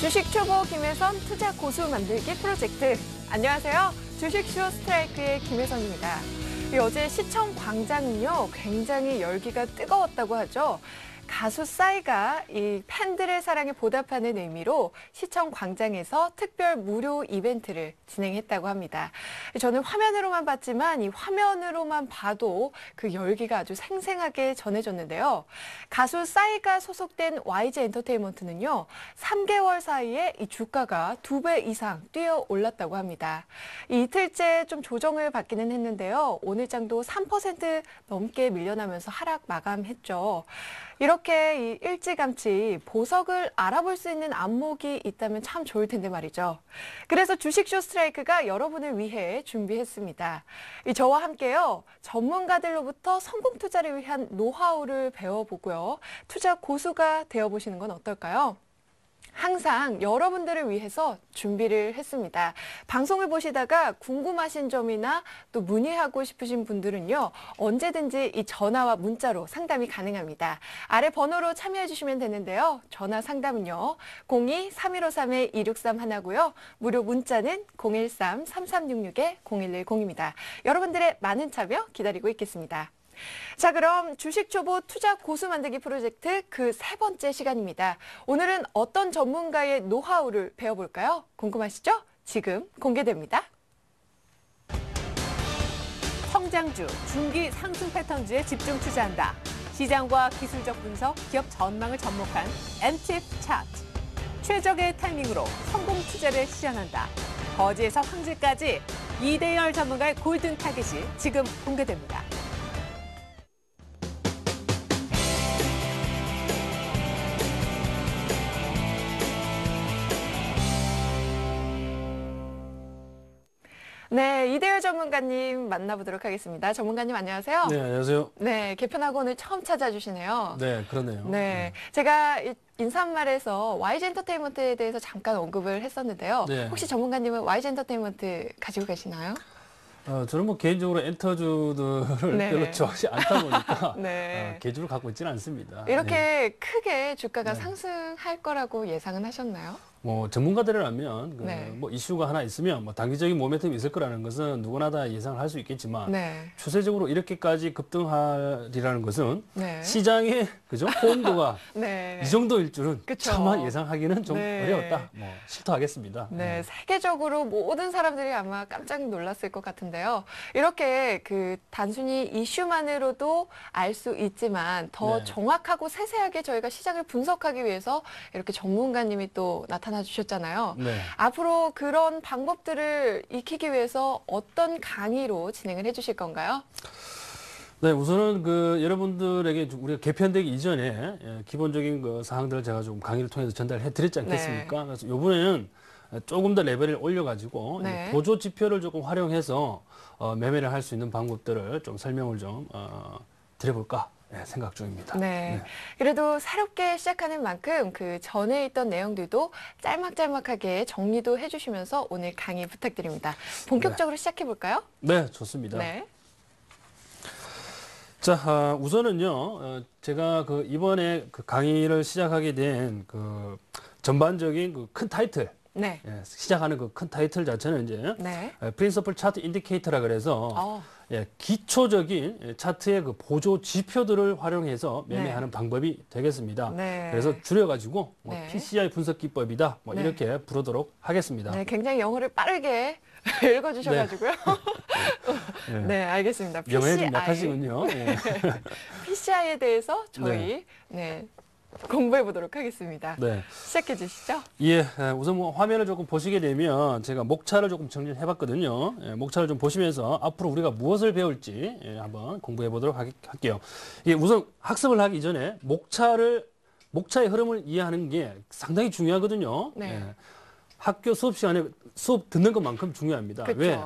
주식 초보 김혜선 투자 고수 만들기 프로젝트. 안녕하세요. 주식쇼 스트라이크의 김혜선입니다. 어제 시청 광장은요, 굉장히 열기가 뜨거웠다고 하죠. 가수 싸이가 이 팬들의 사랑에 보답하는 의미로 시청 광장에서 특별 무료 이벤트를 진행했다고 합니다. 저는 화면으로만 봤지만 이 화면으로만 봐도 그 열기가 아주 생생하게 전해졌는데요. 가수 싸이가 소속된 YG 엔터테인먼트는요, 3개월 사이에 이 주가가 2배 이상 뛰어 올랐다고 합니다. 이틀째 좀 조정을 받기는 했는데요. 오늘 장도 3% 넘게 밀려나면서 하락 마감했죠. 이렇게 일찌감치 보석을 알아볼 수 있는 안목이 있다면 참 좋을 텐데 말이죠. 그래서 주식쇼 스트라이크가 여러분을 위해 준비했습니다. 저와 함께요, 전문가들로부터 성공 투자를 위한 노하우를 배워보고요. 투자 고수가 되어보시는 건 어떨까요? 항상 여러분들을 위해서 준비를 했습니다. 방송을 보시다가 궁금하신 점이나 또 문의하고 싶으신 분들은요, 언제든지 이 전화와 문자로 상담이 가능합니다. 아래 번호로 참여해 주시면 되는데요. 전화 상담은요, 02-3153-2631고요. 무료 문자는 013-3366-0110입니다. 여러분들의 많은 참여 기다리고 있겠습니다. 자, 그럼 주식 초보 투자 고수 만들기 프로젝트 그 3번째 시간입니다. 오늘은 어떤 전문가의 노하우를 배워볼까요? 궁금하시죠? 지금 공개됩니다. 성장주, 중기 상승 패턴주에 집중 투자한다. 시장과 기술적 분석, 기업 전망을 접목한 MTF 차트. 최적의 타이밍으로 성공 투자를 실현한다. 거지에서 황제까지 이대열 전문가의 골든 타겟이 지금 공개됩니다. 네, 이대열 전문가님 만나보도록 하겠습니다. 전문가님 안녕하세요. 네, 안녕하세요. 네, 개편하고 오늘 처음 찾아주시네요. 네, 그러네요. 네, 제가 인사말에서 YG 엔터테인먼트에 대해서 잠깐 언급을 했었는데요. 네. 혹시 전문가님은 YG 엔터테인먼트 가지고 계시나요? 저는 뭐 개인적으로 엔터주들을 네. 별로 좋아하지 않다 보니까 네. 개주를 갖고 있지는 않습니다. 이렇게 네. 크게 주가가 네. 상승할 거라고 예상은 하셨나요? 뭐 전문가들이라면 네. 뭐 이슈가 하나 있으면 뭐 단기적인 모멘텀이 있을 거라는 것은 누구나 다 예상을 할 수 있겠지만 네. 추세적으로 이렇게까지 급등하리라는 것은 네. 시장의 그죠 호응도가 네. 이 정도일 줄은 그쵸. 차마 예상하기는 좀 네. 어려웠다. 뭐 실토하겠습니다. 네, 세계적으로 모든 사람들이 아마 깜짝 놀랐을 것 같은데요. 이렇게 그 단순히 이슈만으로도 알 수 있지만 더 네. 정확하고 세세하게 저희가 시장을 분석하기 위해서 이렇게 전문가님이 또 나타나 주셨잖아요. 네. 앞으로 그런 방법들을 익히기 위해서 어떤 강의로 진행을 해주실 건가요? 네, 우선은 그 여러분들에게 우리가 개편되기 이전에 기본적인 그 사항들을 제가 좀 강의를 통해서 전달해 드렸지 않겠습니까? 네. 그래서 이번에는 조금 더 레벨을 올려가지고 네. 보조 지표를 조금 활용해서 매매를 할 수 있는 방법들을 좀 설명을 좀 드려볼까 생각 중입니다. 네. 그래도 새롭게 시작하는 만큼 그 전에 있던 내용들도 짤막짤막하게 정리도 해주시면서 오늘 강의 부탁드립니다. 본격적으로 시작해 볼까요? 네, 좋습니다. 네. 자, 우선은요, 제가 그 이번에 그 강의를 시작하게 된 그 전반적인 그 큰 타이틀, 네. 시작하는 그 큰 타이틀 자체는 이제 네. 프린서플 차트 인디케이터라 그래서 기초적인 차트의 그 보조 지표들을 활용해서 매매하는 방법이 되겠습니다. 네. 그래서 줄여가지고 뭐 네. PCI 분석 기법이다, 뭐 네. 이렇게 부르도록 하겠습니다. 네, 굉장히 영어를 빠르게 읽어주셔가지고요. 네. 네, 알겠습니다. 영어에 좀 약하시군요. 네. PCI에 대해서 저희 공부해 보도록 하겠습니다. 네. 시작해 주시죠. 예, 우선 뭐 화면을 조금 보시게 되면 제가 목차를 조금 정리를 해봤거든요. 목차를 좀 보시면서 앞으로 우리가 무엇을 배울지 한번 공부해 보도록 할게요. 우선 학습을 하기 전에 목차의 흐름을 이해하는 게 상당히 중요하거든요. 네. 학교 수업 시간에 수업 듣는 것만큼 중요합니다. 그렇죠. 왜?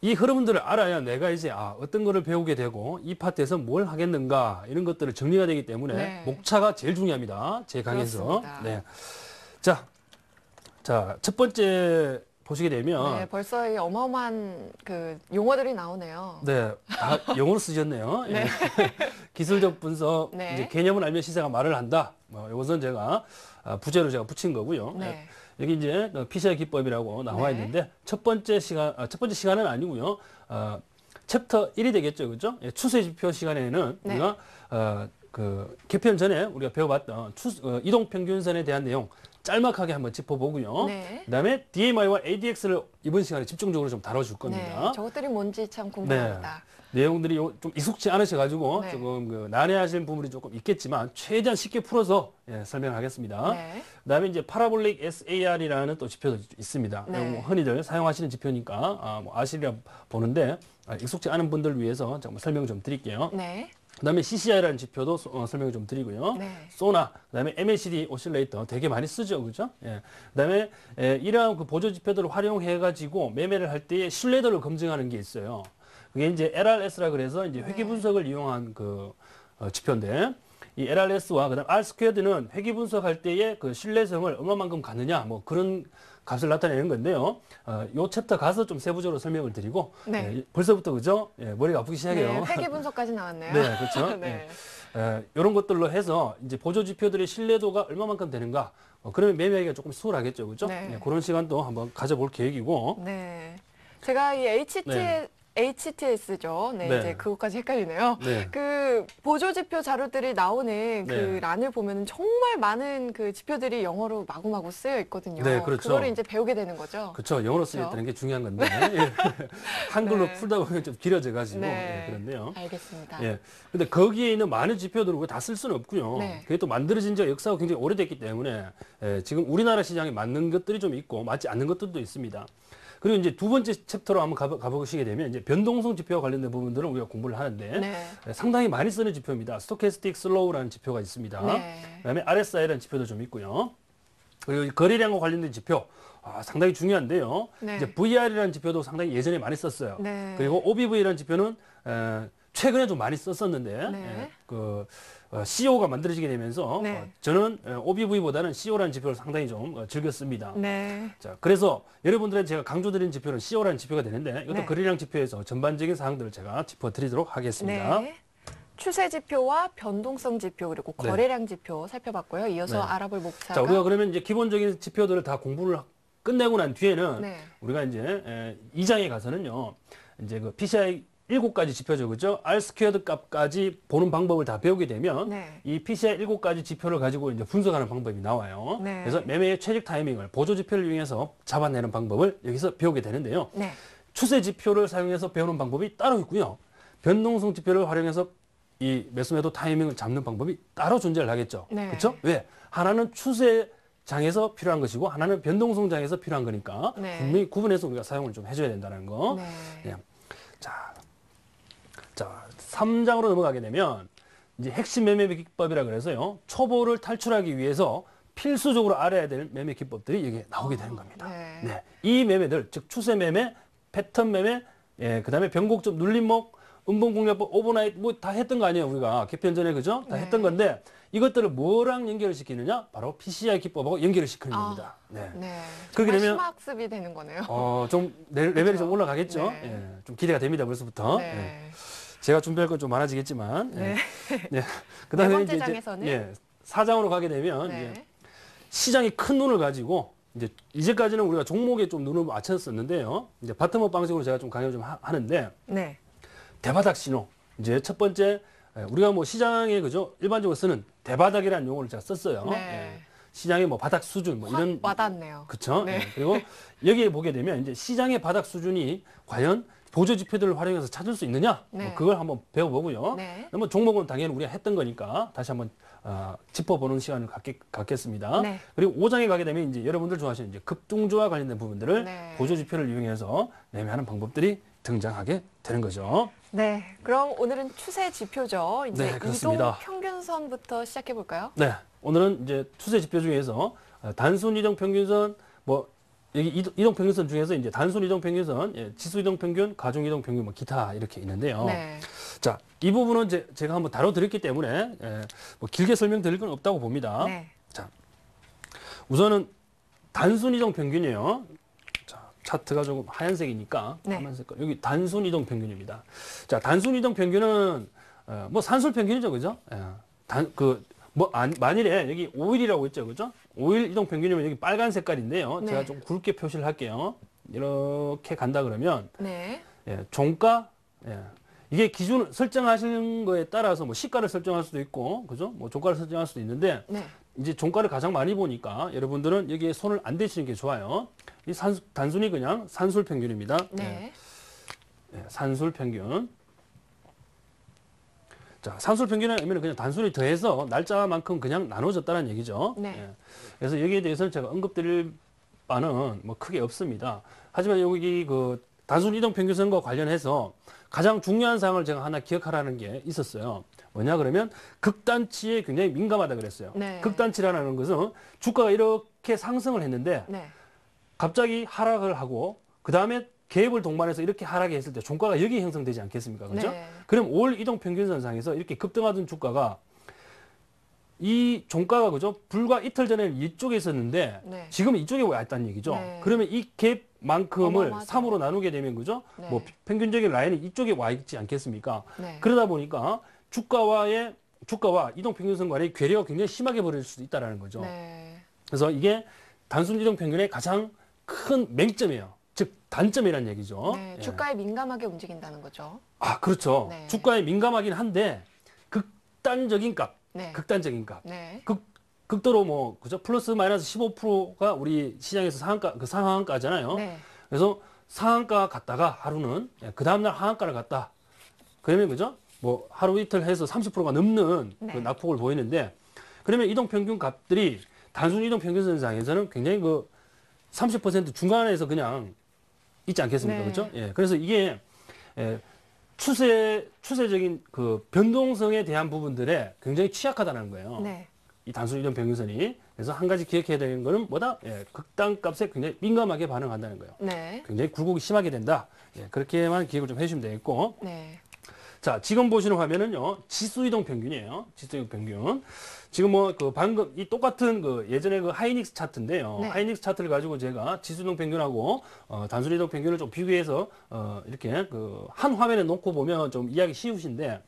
이 흐름들을 알아야 내가 이제 어떤 거를 배우게 되고 이 파트에서 뭘 하겠는가 이런 것들을 정리가 되기 때문에 네. 목차가 제일 중요합니다. 제 강의에서. 그렇습니다. 네. 자, 첫 번째 보시게 되면 네, 벌써 이 어마어마한 그 용어들이 나오네요. 네, 다 영어로 쓰셨네요. 네. 예. 기술적 분석, 네. 이제 개념을 알면 시세가 말을 한다. 뭐 이것은 제가 부제로 제가 붙인 거고요. 네. 예. 여기 이제 PCI 기법이라고 나와 네. 있는데 첫 번째 시간은 아니고요. 챕터 1이 되겠죠, 그죠? 예, 추세 지표 시간에는 네. 우리가 그 개편 전에 우리가 배워봤던 이동 평균선에 대한 내용 짤막하게 한번 짚어보고요. 네. 그다음에 DMI와 ADX를 이번 시간에 집중적으로 좀 다뤄줄 겁니다. 네, 저것들이 뭔지 참 궁금합니다. 내용들이 좀 익숙치 않으셔가지고 네. 조금 난해하시는 부분이 조금 있겠지만 최대한 쉽게 풀어서 설명을 하겠습니다. 네. 그다음에 이제 파라볼릭 SAR이라는 또 지표도 있습니다. 네. 흔히들 사용하시는 지표니까 아시리라 보는데 익숙치 않은 분들 위해서 정말 설명 좀 드릴게요. 네. 그다음에 CCI라는 지표도 설명 좀 드리고요. 네. 소나, 그다음에 MACD 오실레이터 되게 많이 쓰죠, 그죠? 예. 그다음에 이러한 그 보조 지표들을 활용해 가지고 매매를 할 때의 신뢰도를 검증하는 게 있어요. 그게 이제 LRS라 그래서 이제 회귀 분석을 이용한 그 지표인데 이 LRS와 그다음 R 스퀘어드는 회귀 분석할 때의 그 신뢰성을 얼마만큼 갖느냐 뭐 그런 값을 나타내는 건데요. 요 챕터 가서 좀 세부적으로 설명을 드리고 네. 벌써부터 그죠? 머리가 아프기 시작해요. 네, 회계 분석까지 나왔네요. 네, 그렇죠. 네. 이런 것들로 해서 이제 보조 지표들의 신뢰도가 얼마만큼 되는가. 그러면 매매하기가 조금 수월하겠죠, 그렇죠? 네. 그런 시간도 한번 가져볼 계획이고. 네. 제가 이 HTS죠. 네, 네. 이제 그것까지 헷갈리네요. 네. 그 보조 지표 자료들이 나오는 그 네. 란을 보면 정말 많은 그 지표들이 영어로 마구마구 쓰여 있거든요. 네, 그렇죠. 그거를 이제 배우게 되는 거죠. 그렇죠. 영어로 그렇죠. 쓰겠다는 게 중요한 건데 예. 한글로 네. 풀다 보면 좀 길어져가지고 네. 그런데요. 알겠습니다. 예. 근데 거기에 있는 많은 지표들을 다 쓸 수는 없고요. 네. 그게 또 만들어진 지 역사가 굉장히 오래됐기 때문에 지금 우리나라 시장에 맞는 것들이 좀 있고 맞지 않는 것들도 있습니다. 그리고 이제 두 번째 챕터로 한번 가보시게 되면 이제 변동성 지표와 관련된 부분들은 우리가 공부를 하는데 네. 상당히 많이 쓰는 지표입니다. 스토캐스틱 슬로우라는 지표가 있습니다. 네. 그다음에 RSI라는 지표도 좀 있고요. 그리고 거래량과 관련된 지표 상당히 중요한데요. 네. 이제 VR이라는 지표도 상당히 예전에 많이 썼어요. 네. 그리고 OBV라는 지표는 최근에 좀 많이 썼었는데 네. CO가 만들어지게 되면서 네. 저는 OBV보다는 CO라는 지표를 상당히 좀 즐겼습니다. 네. 자, 그래서 여러분들한테 제가 강조드린 지표는 CO라는 지표가 되는데 이것도 네. 거래량 지표에서 전반적인 사항들을 제가 짚어드리도록 하겠습니다. 네. 추세 지표와 변동성 지표 그리고 네. 거래량 지표 살펴봤고요. 이어서 네. 알아볼 목차가 자, 우리가 그러면 이제 기본적인 지표들을 다 공부를 끝내고 난 뒤에는 네. 우리가 이제 2장에 가서는요, 이제 그 PCI 7가지 지표죠, 그죠? R 스퀘어드 값까지 보는 방법을 다 배우게 되면 네. 이 PCI 7가지 지표를 가지고 이제 분석하는 방법이 나와요. 네. 그래서 매매의 최적 타이밍을 보조 지표를 이용해서 잡아내는 방법을 여기서 배우게 되는데요. 네. 추세 지표를 사용해서 배우는 방법이 따로 있고요. 변동성 지표를 활용해서 이 매수매도 타이밍을 잡는 방법이 따로 존재를 하겠죠. 네. 그렇죠? 왜? 하나는 추세장에서 필요한 것이고 하나는 변동성장에서 필요한 거니까 네. 분명히 구분해서 우리가 사용을 좀 해줘야 된다는 거. 네. 예. 자, 3장으로 넘어가게 되면 이제 핵심 매매 기법이라 그래서요. 초보를 탈출하기 위해서 필수적으로 알아야 될 매매 기법들이 여기에 나오게 되는 겁니다. 네. 네. 이 매매들, 즉 추세 매매, 패턴 매매, 그다음에 변곡점 눌림목, 음봉공략법, 오버나잇 뭐 다 했던 거 아니에요, 우리가 개편 전에 그죠? 다 네. 했던 건데 이것들을 뭐랑 연결을 시키느냐? 바로 PCI 기법하고 연결을 시키는 겁니다. 네. 네. 그렇게 정말 되면 심화학습이 되는 거네요. 좀 레벨이 그렇죠. 좀 올라가겠죠. 네. 예, 좀 기대가 됩니다, 벌써부터. 네. 예. 제가 준비할 건 좀 많아지겠지만. 네. 네. 네 그다음에 번째 장에서는 4장으로 가게 되면 네. 이제 시장이 큰 눈을 가지고 이제까지는 우리가 종목에 좀 눈을 맞췄었는데요. 이제 바텀업 방식으로 제가 좀 강의 좀 하는데 네. 대바닥 신호. 이제 첫 번째 우리가 뭐 시장에 그죠 일반적으로 쓰는 대바닥이라는 용어를 제가 썼어요. 네. 예. 시장의 뭐 바닥 수준 뭐 확 이런 와닿네요. 그렇죠. 네. 그리고 여기에 보게 되면 이제 시장의 바닥 수준이 과연 보조 지표들을 활용해서 찾을 수 있느냐? 네. 뭐 그걸 한번 배워보고요. 네. 뭐 종목은 당연히 우리가 했던 거니까 다시 한번 짚어보는 시간을 갖겠습니다. 네. 그리고 5장에 가게 되면 이제 여러분들 좋아하시는 이제 급등주와 관련된 부분들을 네. 보조 지표를 이용해서 매매하는 방법들이 등장하게 되는 거죠. 네. 그럼 오늘은 추세 지표죠. 이제 네, 이동 그렇습니다. 평균선부터 시작해 볼까요? 네, 오늘은 이제 추세 지표 중에서 단순 이동 평균선, 뭐 여기 이동 평균선 중에서 이제 단순 이동 평균선, 지수 이동 평균, 가중 이동 평균, 뭐 기타 이렇게 있는데요. 네. 자, 이 부분은 제가 한번 다뤄드렸기 때문에 뭐 길게 설명드릴 건 없다고 봅니다. 네. 자, 우선은 단순 이동 평균이에요. 자, 차트가 조금 하얀색이니까 네. 하얀색 여기 단순 이동 평균입니다. 자, 단순 이동 평균은 뭐 산술 평균이죠, 그죠? 만일에 여기 5일이라고 있죠, 그죠? 5일 이동 평균이면 여기 빨간 색깔인데요. 네. 제가 좀 굵게 표시를 할게요. 이렇게 간다 그러면 네. 종가 이게 기준 설정하시는 거에 따라서 뭐 시가를 설정할 수도 있고, 그죠? 뭐 종가를 설정할 수도 있는데. 네. 이제 종가를 가장 많이 보니까 여러분들은 여기에 손을 안 대시는 게 좋아요. 이 단순히 그냥 산술 평균입니다. 네. 산술 평균. 자, 산술 평균의 의미는 그냥 단순히 더해서 날짜만큼 그냥 나눠졌다는 얘기죠. 네. 그래서 여기에 대해서는 제가 언급드릴 바는 뭐 크게 없습니다. 하지만 여기 그 단순 이동 평균선과 관련해서 가장 중요한 사항을 제가 하나 기억하라는 게 있었어요. 뭐냐 그러면 극단치에 굉장히 민감하다 그랬어요. 네. 극단치라는 것은 주가가 이렇게 상승을 했는데 네. 갑자기 하락을 하고 그 다음에 갭을 동반해서 이렇게 하락이 했을 때 종가가 여기 형성되지 않겠습니까? 그죠? 네. 그럼 5월 이동 평균선상에서 이렇게 급등하던 주가가 이 종가가 그죠? 불과 이틀 전에는 이쪽에 있었는데 네. 지금 이쪽에 와 있다는 얘기죠. 네. 그러면 이 갭만큼을 어마어마하죠. 3으로 나누게 되면 그죠? 네. 뭐 평균적인 라인이 이쪽에 와 있지 않겠습니까? 네. 그러다 보니까 주가와 이동 평균선 간의 괴리가 굉장히 심하게 벌어질 수도 있다라는 거죠. 네. 그래서 이게 단순 이동 평균의 가장 큰 맹점이에요. 즉 단점이라는 얘기죠. 네. 예. 주가에 민감하게 움직인다는 거죠. 아, 그렇죠. 네. 주가에 민감하긴 한데 극단적인 값, 네. 극단적인 값. 네. 극도로 뭐 그죠? 플러스 마이너스 15%가 우리 시장에서 상한가잖아요. 네. 그래서 상한가 갔다가 하루는 그 다음 날 하한가를 갔다. 그러면 그죠? 뭐 하루 이틀 해서 30%가 넘는 네. 그 낙폭을 보이는데 그러면 이동 평균 값들이 단순 이동 평균선상에서는 굉장히 그 30% 중간에서 그냥 있지 않겠습니까? 네. 그렇죠? 예. 그래서 이게 추세적인 그 변동성에 대한 부분들에 굉장히 취약하다는 거예요. 네. 이 단순 이동 평균선이. 그래서 한 가지 기억해야 되는 거는 뭐다? 극단값에 굉장히 민감하게 반응한다는 거예요. 네. 굉장히 굴곡이 심하게 된다. 그렇게만 기억을 좀 해주시면 되겠고. 네. 자, 지금 보시는 화면은요, 지수 이동 평균이에요. 지수 이동 평균. 지금 뭐 그 방금 이 똑같은 그 예전에 그 하이닉스 차트인데요. 네. 하이닉스 차트를 가지고 제가 지수 이동 평균하고 단순 이동 평균을 좀 비교해서 이렇게 그 한 화면에 놓고 보면 좀 이해하기 쉬우신데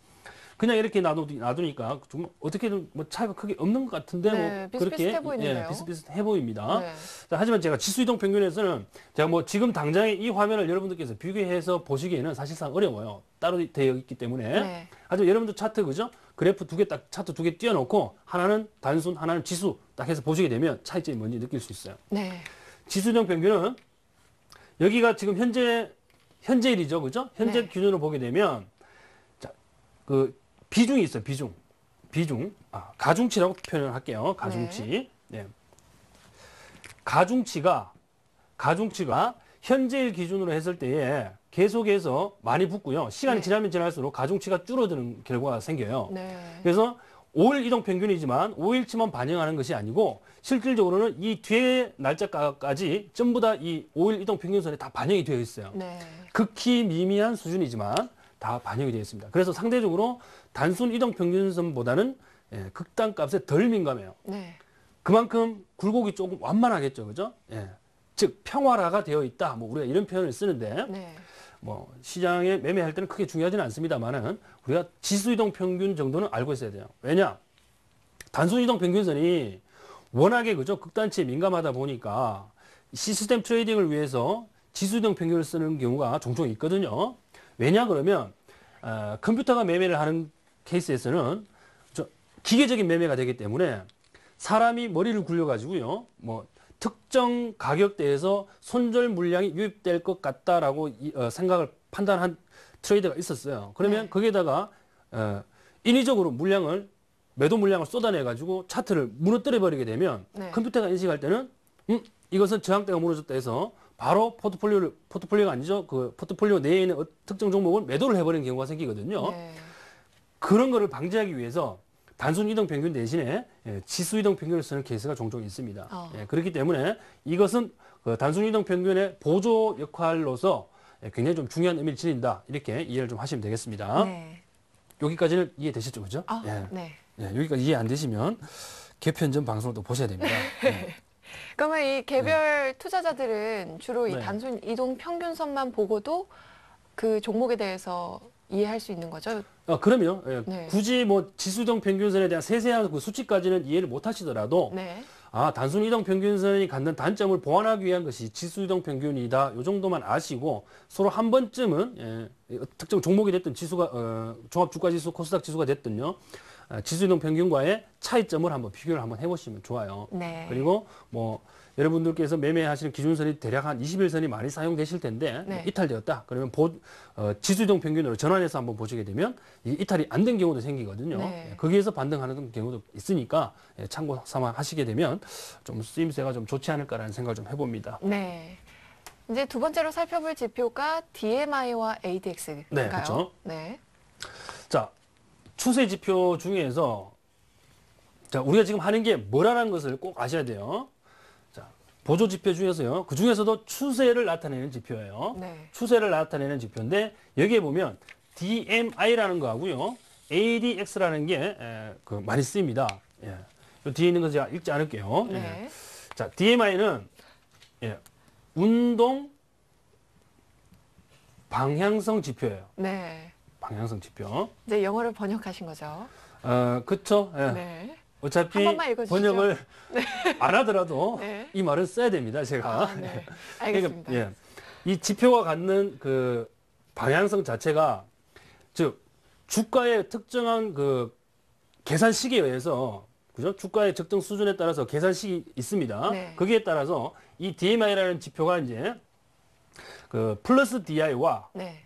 그냥 이렇게 놔두니까 좀 어떻게든 뭐 차이가 크게 없는 것 같은데 네, 뭐 비슷비슷해 그렇게 보이는데요. 비슷비슷해 보입니다. 네. 자, 하지만 제가 지수 이동 평균에서는 제가 뭐 지금 당장에 이 화면을 여러분들께서 비교해서 보시기에는 사실상 어려워요. 따로 되어 있기 때문에. 네. 하지만 여러분들 차트 그죠? 그래프 두 개 딱 차트 두 개 띄워놓고 하나는 단순, 하나는 지수 딱 해서 보시게 되면 차이점이 뭔지 느낄 수 있어요. 네. 지수 이동 평균은 여기가 지금 현재일이죠, 그죠? 현재 네. 기준으로 보게 되면 자, 그 비중이 있어요, 비중. 가중치라고 표현을 할게요. 가중치. 네. 가중치가 현재일 기준으로 했을 때에 계속해서 많이 붙고요. 시간이 네. 지나면 지날수록 가중치가 줄어드는 결과가 생겨요. 네. 그래서 5일 이동 평균이지만 5일치만 반영하는 것이 아니고 실질적으로는 이 뒤에 날짜까지 전부 다 이 5일 이동 평균선에 다 반영이 되어 있어요. 네. 극히 미미한 수준이지만 다 반영이 되어 있습니다. 그래서 상대적으로 단순 이동 평균선보다는 극단값에 덜 민감해요. 네. 그만큼 굴곡이 조금 완만하겠죠, 그죠? 즉 평화화가 되어 있다. 뭐 우리가 이런 표현을 쓰는데 네. 뭐 시장에 매매할 때는 크게 중요하지는 않습니다만은 우리가 지수 이동 평균 정도는 알고 있어야 돼요. 왜냐? 단순 이동 평균선이 워낙에 그죠? 극단치에 민감하다 보니까 시스템 트레이딩을 위해서 지수 이동 평균을 쓰는 경우가 종종 있거든요. 왜냐 그러면 컴퓨터가 매매를 하는 케이스에서는 기계적인 매매가 되기 때문에 사람이 머리를 굴려가지고요, 뭐 특정 가격대에서 손절 물량이 유입될 것 같다라고 생각을 판단한 트레이더가 있었어요. 그러면 네. 거기에다가 인위적으로 매도 물량을 쏟아내가지고 차트를 무너뜨려 버리게 되면 네. 컴퓨터가 인식할 때는 이것은 저항대가 무너졌다 해서 바로 포트폴리오가 아니죠. 그 포트폴리오 내에 있는 특정 종목을 매도를 해버리는 경우가 생기거든요. 네. 그런 거를 방지하기 위해서 단순 이동 평균 대신에 지수 이동 평균을 쓰는 케이스가 종종 있습니다. 그렇기 때문에 이것은 그 단순 이동 평균의 보조 역할로서 굉장히 좀 중요한 의미를 지닌다. 이렇게 이해를 좀 하시면 되겠습니다. 네. 여기까지는 이해되셨죠, 그죠? 네. 여기까지 이해 안 되시면 개편 전 방송을 또 보셔야 됩니다. 그러면 이 개별 투자자들은 주로 이 네. 단순 이동 평균선만 보고도 그 종목에 대해서 이해할 수 있는 거죠? 그럼요. 예. 네. 굳이 뭐 지수이동 평균선에 대한 세세한 그 수치까지는 이해를 못 하시더라도 네. 단순 이동 평균선이 갖는 단점을 보완하기 위한 것이 지수 이동 평균이다. 요 정도만 아시고 서로 한 번쯤은 특정 종목이 됐든 지수가 종합 주가 지수, 코스닥 지수가 됐든요. 지수 이동 평균과의 차이점을 한번 비교를 한번 해보시면 좋아요. 네. 그리고 뭐 여러분들께서 매매하시는 기준선이 대략 한 21선이 많이 사용되실 텐데 네. 이탈되었다. 그러면 지수 이동 평균으로 전환해서 한번 보시게 되면 이 이탈이 안 된 경우도 생기거든요. 네. 거기에서 반등하는 경우도 있으니까 참고 삼아 하시게 되면 좀 쓰임새가 좀 좋지 않을까라는 생각을 좀 해봅니다. 네. 이제 두 번째로 살펴볼 지표가 DMI와 ADX인가요? 네, 그렇죠. 네. 자, 추세 지표 중에서 자, 우리가 지금 하는 게 뭐라는 것을 꼭 아셔야 돼요. 자, 보조 지표 중에서요. 그 중에서도 추세를 나타내는 지표예요. 네. 추세를 나타내는 지표인데 여기에 보면 DMI라는 거하고요. ADX라는 게 많이 쓰입니다. 예. 요 뒤에 있는 거 제가 읽지 않을게요. 예. 네. 자, DMI는 운동 방향성 지표예요. 네. 방향성 지표. 이제 영어를 번역하신 거죠? 그쵸? 예. 네. 어차피 한 번만 읽어주시죠. 번역을 안 하더라도 네. 이 말은 써야 됩니다, 제가. 아, 네. 알겠습니다. 그러니까, 이 지표가 갖는 그 방향성 자체가 즉 주가의 특정한 그 계산식에 의해서 그죠? 주가의 적정 수준에 따라서 계산식이 있습니다. 네. 거기에 따라서 이 DMI라는 지표가 이제 그 플러스 DI와 네.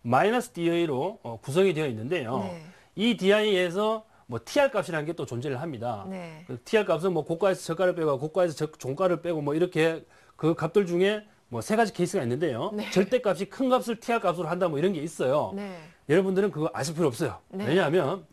마이너스 DI로 구성이 되어 있는데요. 네. 이 DI에서 뭐 TR 값이라는 게 또 존재를 합니다. 네. 그 TR 값은 뭐 고가에서 저가를 빼고 고가에서 종가를 빼고 뭐 이렇게 그 값들 중에 뭐 세 가지 케이스가 있는데요. 네. 절대값이 큰 값을 TR 값으로 한다 뭐 이런 게 있어요. 네. 여러분들은 그거 아실 필요 없어요. 네. 왜냐하면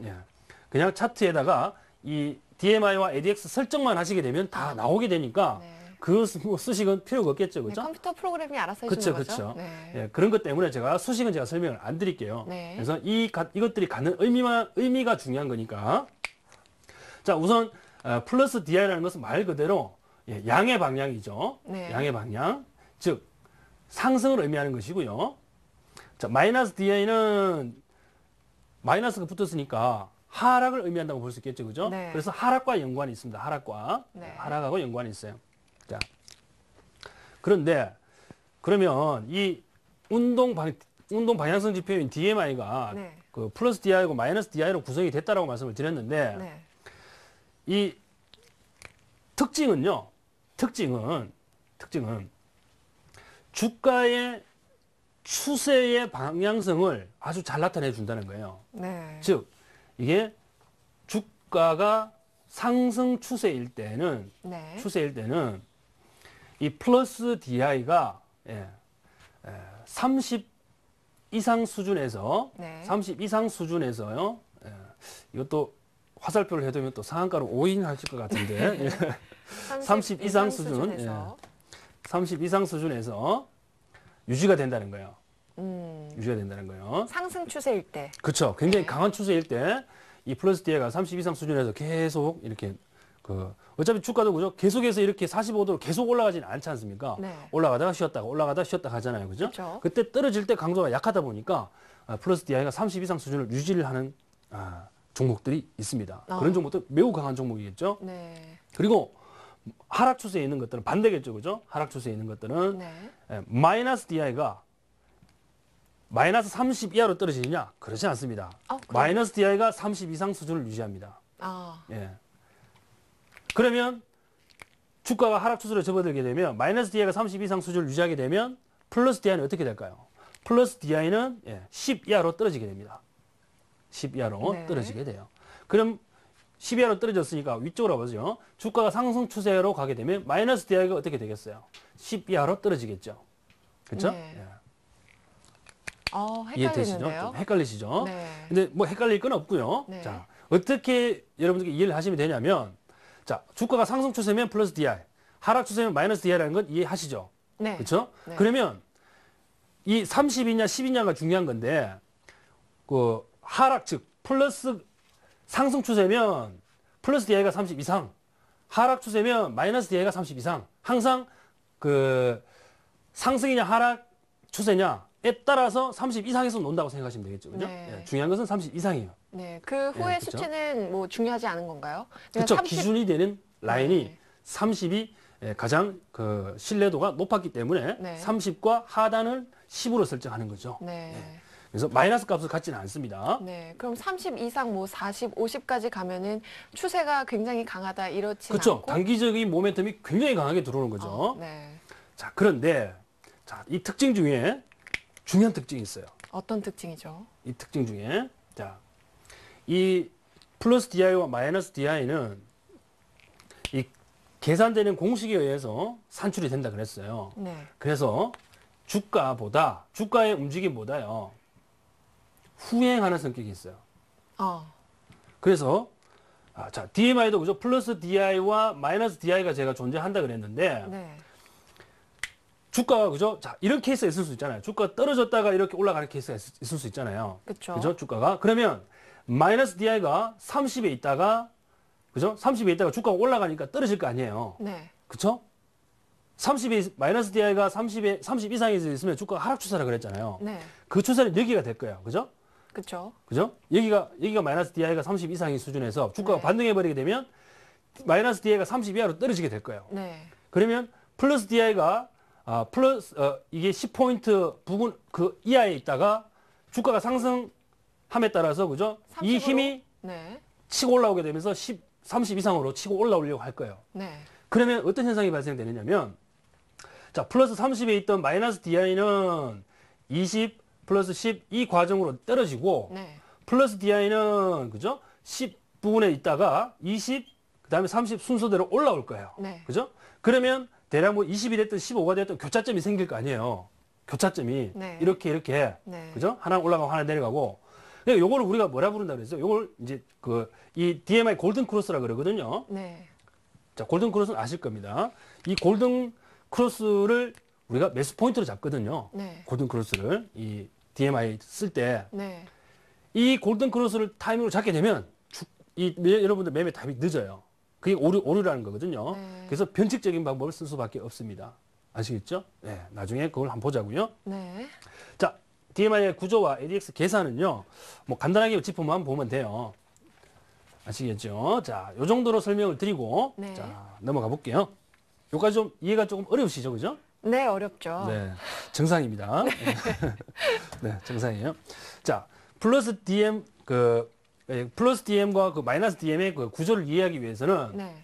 그냥 차트에다가 이 DMI와 ADX 설정만 하시게 되면 다 나오게 되니까 네. 그 수식은 필요가 없겠죠. 네, 그죠? 컴퓨터 프로그램이 알아서 해주는 그렇죠. 거죠? 그렇죠. 네. 예, 그런 것 때문에 수식은 제가 설명을 안 드릴게요. 네. 그래서 이것들이 갖는 의미가 중요한 거니까. 자, 우선 플러스 DI라는 것은 말 그대로 양의 방향이죠. 네. 양의 방향. 즉 상승을 의미하는 것이고요. 자, 마이너스 DI는 마이너스가 붙었으니까 하락을 의미한다고 볼 수 있겠죠. 그죠? 네. 그래서 하락과 연관이 있습니다. 하락과. 네. 하락하고 연관이 있어요. 자. 그런데 그러면 이 운동 방향성 지표인 DMI가 네. 그 플러스 DI고 마이너스 DI로 구성이 됐다라고 말씀을 드렸는데 네. 이 특징은 주가의 추세의 방향성을 아주 잘 나타내 준다는 거예요. 네. 즉 이게 주가가 상승 추세일 때는 네. 이 플러스 DI가 30 이상 수준에서 네. 30 이상 수준에서요. 이것도 화살표를 해두면 또 상한가로 오인하실 것 같은데 30 이상 수준, 수준에서. 30 이상 수준에서 유지가 된다는 거예요. 유지가 된다는 거예요. 상승 추세일 때. 그렇죠. 굉장히 네. 강한 추세일 때 이 플러스 DI가 30 이상 수준에서 계속 이렇게 어차피 주가도 그죠? 계속해서 이렇게 45도로 계속 올라가지는 않지 않습니까? 네. 올라가다가 쉬었다가 하잖아요. 그죠? 그렇죠. 그때 떨어질 때 강도가 약하다 보니까 플러스 DI가 30 이상 수준을 유지를 하는 종목들이 있습니다. 그런 종목들 매우 강한 종목이겠죠. 네. 그리고 하락 추세에 있는 것들은 반대겠죠. 그죠? 하락 추세에 있는 것들은 네. 마이너스 DI가 마이너스 30 이하로 떨어지느냐? 그렇지 않습니다. 그래요? 마이너스 DI가 30 이상 수준을 유지합니다. 아, 예. 그러면 주가가 하락 추세로 접어들게 되면 마이너스 DI가 30 이상 수준을 유지하게 되면 플러스 DI는 어떻게 될까요? 플러스 DI는 10 이하로 떨어지게 됩니다. 10 이하로 네. 떨어지게 돼요. 그럼 10 이하로 떨어졌으니까 위쪽으로 보죠. 주가가 상승 추세로 가게 되면 마이너스 DI가 어떻게 되겠어요? 10 이하로 떨어지겠죠. 그렇죠? 네. 예. 헷갈리는데요. 좀 헷갈리시죠? 네. 근데 뭐 헷갈릴 건 없고요. 네. 자, 어떻게 여러분들께 이해를 하시면 되냐면, 자, 주가가 상승 추세면 플러스 DI, 하락 추세면 마이너스 DI라는 건 이해하시죠? 네. 그렇죠? 네. 그러면 이 30이냐 10이냐가 중요한 건데, 그 하락 즉 플러스 상승 추세면 플러스 DI가 30 이상, 하락 추세면 마이너스 DI가 30 이상. 항상 그 상승이냐 하락 추세냐에 따라서 30 이상에서 논다고 생각하시면 되겠죠. 그죠? 네. 예, 중요한 것은 30 이상이에요. 네, 그 후의 그쵸? 수치는 뭐 중요하지 않은 건가요? 그렇죠. 30 기준이 되는 라인이 네. 30이 가장 그 신뢰도가 높았기 때문에 네. 30과 하단을 10으로 설정하는 거죠. 네. 그래서 마이너스 값을 갖지는 않습니다. 네, 그럼 30 이상 뭐 40, 50까지 가면은 추세가 굉장히 강하다 이렇지 그렇죠. 않고. 단기적인 모멘텀이 굉장히 강하게 들어오는 거죠. 네. 자, 그런데 자, 이 특징 중에 중요한 특징이 있어요. 어떤 특징이죠? 이 특징 중에 자, 이 플러스 DI와 마이너스 DI는 이 계산되는 공식에 의해서 산출이 된다 그랬어요. 네. 그래서 주가의 움직임보다요 후행하는 성격이 있어요. 그래서 자, DMI도 그죠? 플러스 DI와 마이너스 DI가 제가 존재한다 그랬는데 네. 주가가 그죠? 자, 이런 케이스가 있을 수 있잖아요. 주가 떨어졌다가 이렇게 올라가는 케이스가 있을 수 있잖아요. 그쵸. 그죠? 주가가. 그러면 마이너스 DI가 30에 있다가 그죠? 30에 있다가 주가가 올라가니까 떨어질 거 아니에요. 네. 그쵸? 30에 마이너스 DI가 30 이상에서 있으면 주가가 하락 추세라 그랬잖아요. 네. 그 추세는 여기가 될 거예요. 그죠? 그쵸. 그죠? 여기가 마이너스 DI가 30 이상의 수준에서 주가가 네. 반등해 버리게 되면 마이너스 DI가 30 이하로 떨어지게 될 거예요. 네. 그러면 플러스 DI가 이게 10포인트 부분 그 이하에 있다가 주가가 상승함에 따라서 그죠? 이 30으로? 힘이 네. 치고 올라오게 되면서 30 이상으로 치고 올라오려고 할 거예요. 네. 그러면 어떤 현상이 발생되느냐면 자, 플러스 30에 있던 마이너스 DI는 20 플러스 10 이 과정으로 떨어지고 네. 플러스 DI는 그죠? 10 부분에 있다가 20 그다음에 30 순서대로 올라올 거예요. 네. 그죠? 그러면 대략 뭐 20이 됐든 15가 됐든 교차점이 생길 거 아니에요. 교차점이 네. 이렇게 네. 그죠? 하나 올라가고 하나 내려가고. 그러니까 요거를 우리가 뭐라 부른다 그랬어요? 요걸 이제 이 DMI 골든 크로스라 그러거든요. 네. 자, 골든 크로스는 아실 겁니다. 이 골든 크로스를 우리가 매수 포인트로 잡거든요. 네. 골든 크로스를 이 DMI 쓸 때 이 네. 골든 크로스를 타이밍으로 잡게 되면 여러분들 매매 타이밍이 늦어요. 그게 오류라는 거거든요. 네. 그래서 변칙적인 방법을 쓸 수밖에 없습니다. 아시겠죠? 네, 나중에 그걸 한번 보자고요. 네. 자, DMI의 구조와 ADX 계산은요. 뭐 간단하게 짚어만 보면 돼요. 아시겠죠? 자, 요 정도로 설명을 드리고 네. 자, 넘어가 볼게요. 요까지 좀 이해가 조금 어려우시죠? 그죠? 네, 어렵죠. 네, 정상입니다. 네, 정상이에요. 자, 플러스 DM과 그 마이너스 DM의 그 구조를 이해하기 위해서는 네.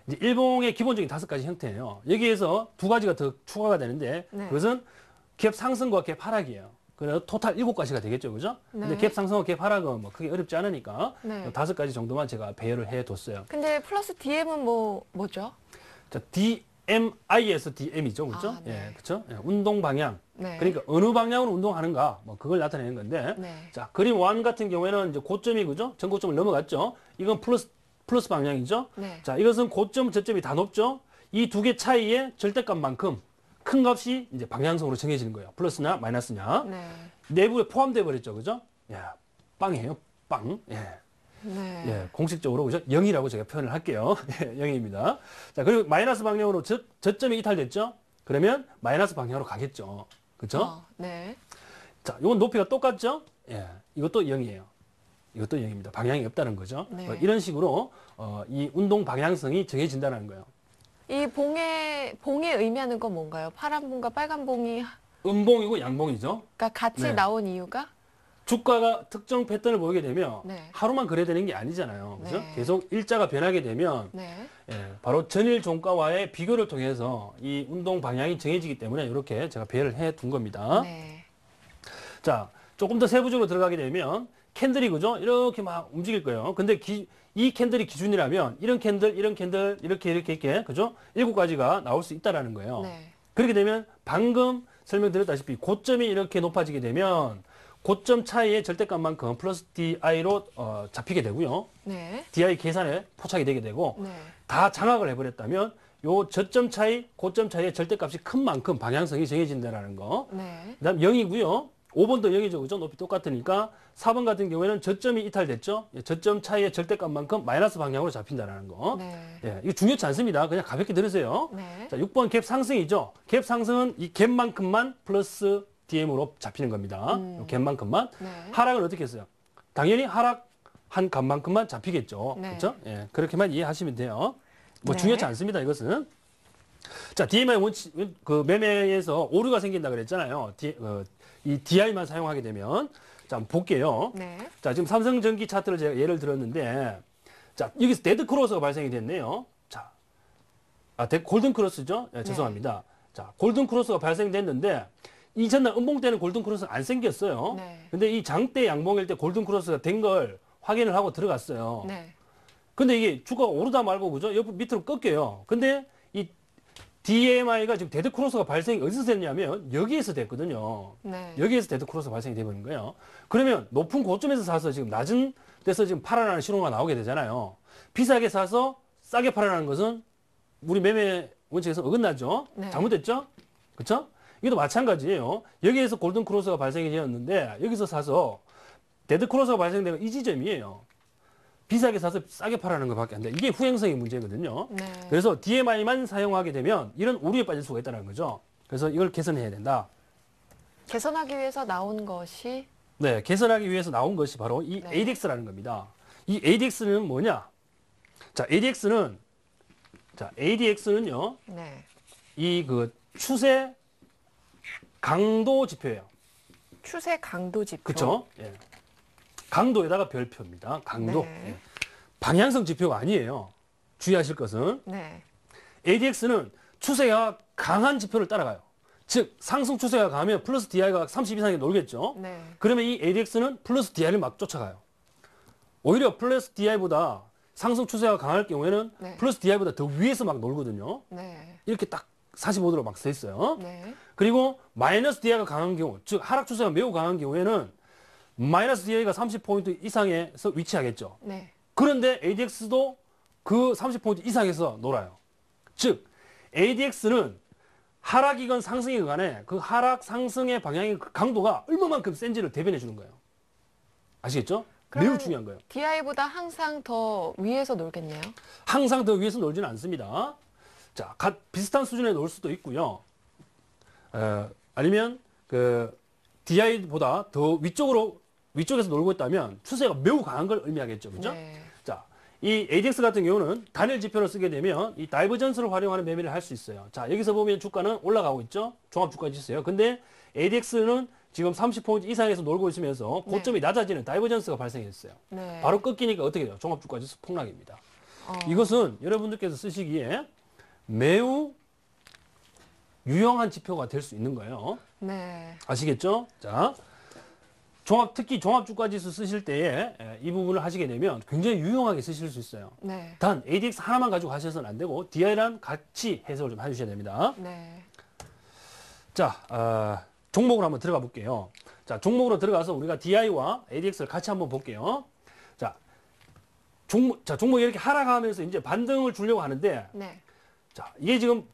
이제 일봉의 기본적인 5가지 형태예요. 여기에서 2가지가 더 추가가 되는데 네. 그것은 갭 상승과 갭 하락이에요. 그래서 토탈 7가지가 되겠죠, 그죠? 근데 네. 갭 상승과 갭 하락은 뭐 크게 어렵지 않으니까 네. 5가지 정도만 제가 배열을 해뒀어요. 근데 플러스 DM은 뭐죠? 자, DMI에서 DM이죠, 그렇죠? 아, 네. 예, 그렇죠? 예, 운동 방향. 네. 그러니까 어느 방향으로 운동하는가, 뭐 그걸 나타내는 건데. 네. 자, 그림 1 같은 경우에는 이제 고점이 그죠? 전고점을 넘어갔죠. 이건 플러스 방향이죠. 네. 자, 이것은 고점, 저점이 다 높죠. 이 두 개 차이의 절대값만큼 큰 값이 이제 방향성으로 정해지는 거예요. 플러스냐, 마이너스냐. 네. 내부에 포함돼 버렸죠, 그죠? 야, 빵이에요, 빵. 예. 네. 예, 공식적으로 그죠? 0이라고 제가 표현을 할게요. 예, 0입니다. 자, 그리고 마이너스 방향으로 저점이 이탈됐죠? 그러면 마이너스 방향으로 가겠죠. 그죠? 네. 자, 이건 높이가 똑같죠? 예, 이것도 0이에요. 이것도 0입니다. 방향이 없다는 거죠. 네. 이런 식으로 이 운동 방향성이 정해진다는 거예요. 이 봉에 의미하는 건 뭔가요? 파란 봉과 빨간 봉이 음봉이고 양봉이죠. 같이 네. 나온 이유가? 주가가 특정 패턴을 보이게 되면 네. 하루만 그래야 되는 게 아니잖아요. 그죠? 네. 계속 일자가 변하게 되면 네. 예, 바로 전일 종가와의 비교를 통해서 이 운동 방향이 정해지기 때문에 이렇게 제가 배열을 해 둔 겁니다. 네. 자, 조금 더 세부적으로 들어가게 되면 캔들이 그죠? 이렇게 막 움직일 거예요. 근데 이 캔들이 기준이라면 이런 캔들, 이렇게 그죠? 7가지가 나올 수 있다라는 거예요. 네. 그렇게 되면 방금 설명드렸다시피 고점이 이렇게 높아지게 되면 고점 차이의 절대값만큼 플러스 DI로 잡히게 되고요. 네. DI 계산에 포착이 되게 되고 네. 다 장악을 해버렸다면 요 저점 차이, 고점 차이의 절대값이 큰 만큼 방향성이 정해진다는 거. 네. 그다음 0이고요. 5번도 0이죠. 그죠? 높이 똑같으니까 4번 같은 경우에는 저점이 이탈됐죠. 예, 저점 차이의 절대값만큼 마이너스 방향으로 잡힌다는 거. 네. 예, 이거 중요치 않습니다. 그냥 가볍게 들으세요. 네. 자, 6번 갭 상승이죠. 갭 상승은 이 갭만큼만 플러스 DM으로 잡히는 겁니다. 요 갭만큼만. 네. 하락은 어떻게 했어요? 당연히 하락한 값만큼만 잡히겠죠. 네. 그렇죠? 예, 그렇게만 이해하시면 돼요. 뭐 네. 중요치 않습니다. 이것은. 자, DMI 그 매매에서 오류가 생긴다 그랬잖아요. 이 DI만 사용하게 되면. 자, 한번 볼게요. 네. 자, 지금 삼성전기 차트를 제가 예를 들었는데, 자, 여기서 데드 크로스가 발생이 됐네요. 자, 골든 크로스죠? 예, 죄송합니다. 자, 골든 크로스가 발생됐는데, 이 전날 음봉 때는 골든 크로스가 안 생겼어요. 네. 근데 이 장대 양봉일 때 골든 크로스가 된 걸 확인을 하고 들어갔어요. 네. 근데 이게 주가가 오르다 말고, 그죠? 옆 밑으로 꺾여요. 근데 이 DMI가 지금 데드 크로스가 발생이 어디서 됐냐면, 여기에서 됐거든요. 네. 여기에서 데드 크로스가 발생이 돼버린 거예요. 그러면 높은 고점에서 사서 지금 낮은 데서 지금 팔아라는 신호가 나오게 되잖아요. 비싸게 사서 싸게 팔아라는 것은 우리 매매 원칙에서 어긋나죠. 네. 잘못됐죠? 그렇죠? 이것도 마찬가지예요. 여기에서 골든 크로스가 발생이 되었는데 여기서 사서 데드 크로스가 발생되면 이 지점이에요. 비싸게 사서 싸게 팔아라는 것밖에 안 돼. 이게 후행성의 문제거든요. 네. 그래서 DMI만 사용하게 되면 이런 오류에 빠질 수가 있다는 거죠. 그래서 이걸 개선해야 된다. 개선하기 위해서 나온 것이 네, 개선하기 위해서 나온 것이 바로 이 네. ADX라는 겁니다. 이 ADX는 뭐냐? 자, ADX는요, 네. 이 그 추세 강도 지표예요. 추세 강도 지표. 그렇죠? 예. 강도에다가 별표입니다. 강도. 네. 예. 방향성 지표가 아니에요. 주의하실 것은 네. ADX는 추세가 강한 지표를 따라가요. 즉 상승 추세가 강하면 플러스 DI가 30 이상에 놀겠죠. 네. 그러면 이 ADX는 플러스 DI를 막 쫓아가요. 오히려 플러스 DI보다 상승 추세가 강할 경우에는 네. 플러스 DI보다 더 위에서 막 놀거든요. 네. 이렇게 딱 45도로 막 서 있어요. 네. 그리고 마이너스 DI가 강한 경우, 즉 하락 추세가 매우 강한 경우에는 마이너스 DI가 30포인트 이상에서 위치하겠죠. 네. 그런데 ADX도 그 30포인트 이상에서 놀아요. 즉 ADX는 하락이건 상승이건 간에 그 하락 상승의 방향의 그 강도가 얼마만큼 센지를 대변해 주는 거예요. 아시겠죠? 매우 그러면 중요한 거예요. DI보다 항상 더 위에서 놀겠네요. 항상 더 위에서 놀지는 않습니다. 자, 비슷한 수준에 놀 수도 있고요. 아니면 그 DI보다 더 위쪽에서 놀고 있다면 추세가 매우 강한 걸 의미하겠죠. 그죠? 네. 자, 이 ADX 같은 경우는 단일 지표를 쓰게 되면 이 다이버전스를 활용하는 매매를 할 수 있어요. 자, 여기서 보면 주가는 올라가고 있죠. 종합 주가 지수예요. 근데 ADX는 지금 30포인트 이상에서 놀고 있으면서 고점이 낮아지는 다이버전스가 발생했어요. 네. 바로 꺾이니까 어떻게 돼요? 종합 주가 지수 폭락입니다. 이것은 여러분들께서 쓰시기에 매우 유용한 지표가 될 수 있는 거예요. 네. 아시겠죠? 자, 특히 종합주가지수 쓰실 때에 이 부분을 하시게 되면 굉장히 유용하게 쓰실 수 있어요. 네. 단 ADX 하나만 가지고 하셔서는 안 되고 DI랑 같이 해석을 좀 해주셔야 됩니다. 네. 자, 종목으로 한번 들어가 볼게요. 자, 종목으로 들어가서 우리가 DI와 ADX를 같이 한번 볼게요. 자, 종목이 이렇게 하락하면서 이제 반등을 주려고 하는데, 네. 자, 이게 지금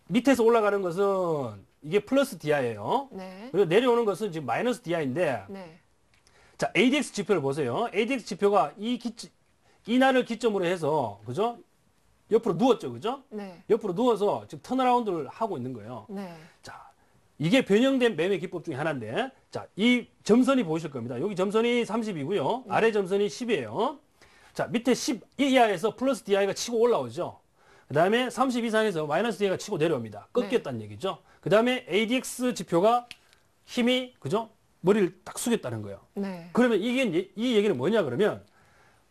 밑에서 올라가는 것은 이게 플러스 DI예요. 네. 그리고 내려오는 것은 지금 마이너스 DI인데, 네. 자, ADX 지표를 보세요. ADX 지표가 이 날을 기점으로 해서, 그죠? 옆으로 누웠죠, 그죠? 네. 옆으로 누워서 지금 턴어라운드를 하고 있는 거예요. 네. 자, 이게 변형된 매매 기법 중에 하나인데, 자, 이 점선이 보이실 겁니다. 여기 점선이 30이고요. 아래 점선이 10이에요. 자, 밑에 10 이하에서 플러스 DI가 치고 올라오죠. 그 다음에 30 이상에서 마이너스 DI가 치고 내려옵니다. 꺾였다는 얘기죠. 그 다음에 ADX 지표가 힘이, 그죠? 머리를 딱 숙였다는 거예요. 네. 그러면 이 얘기는 뭐냐 그러면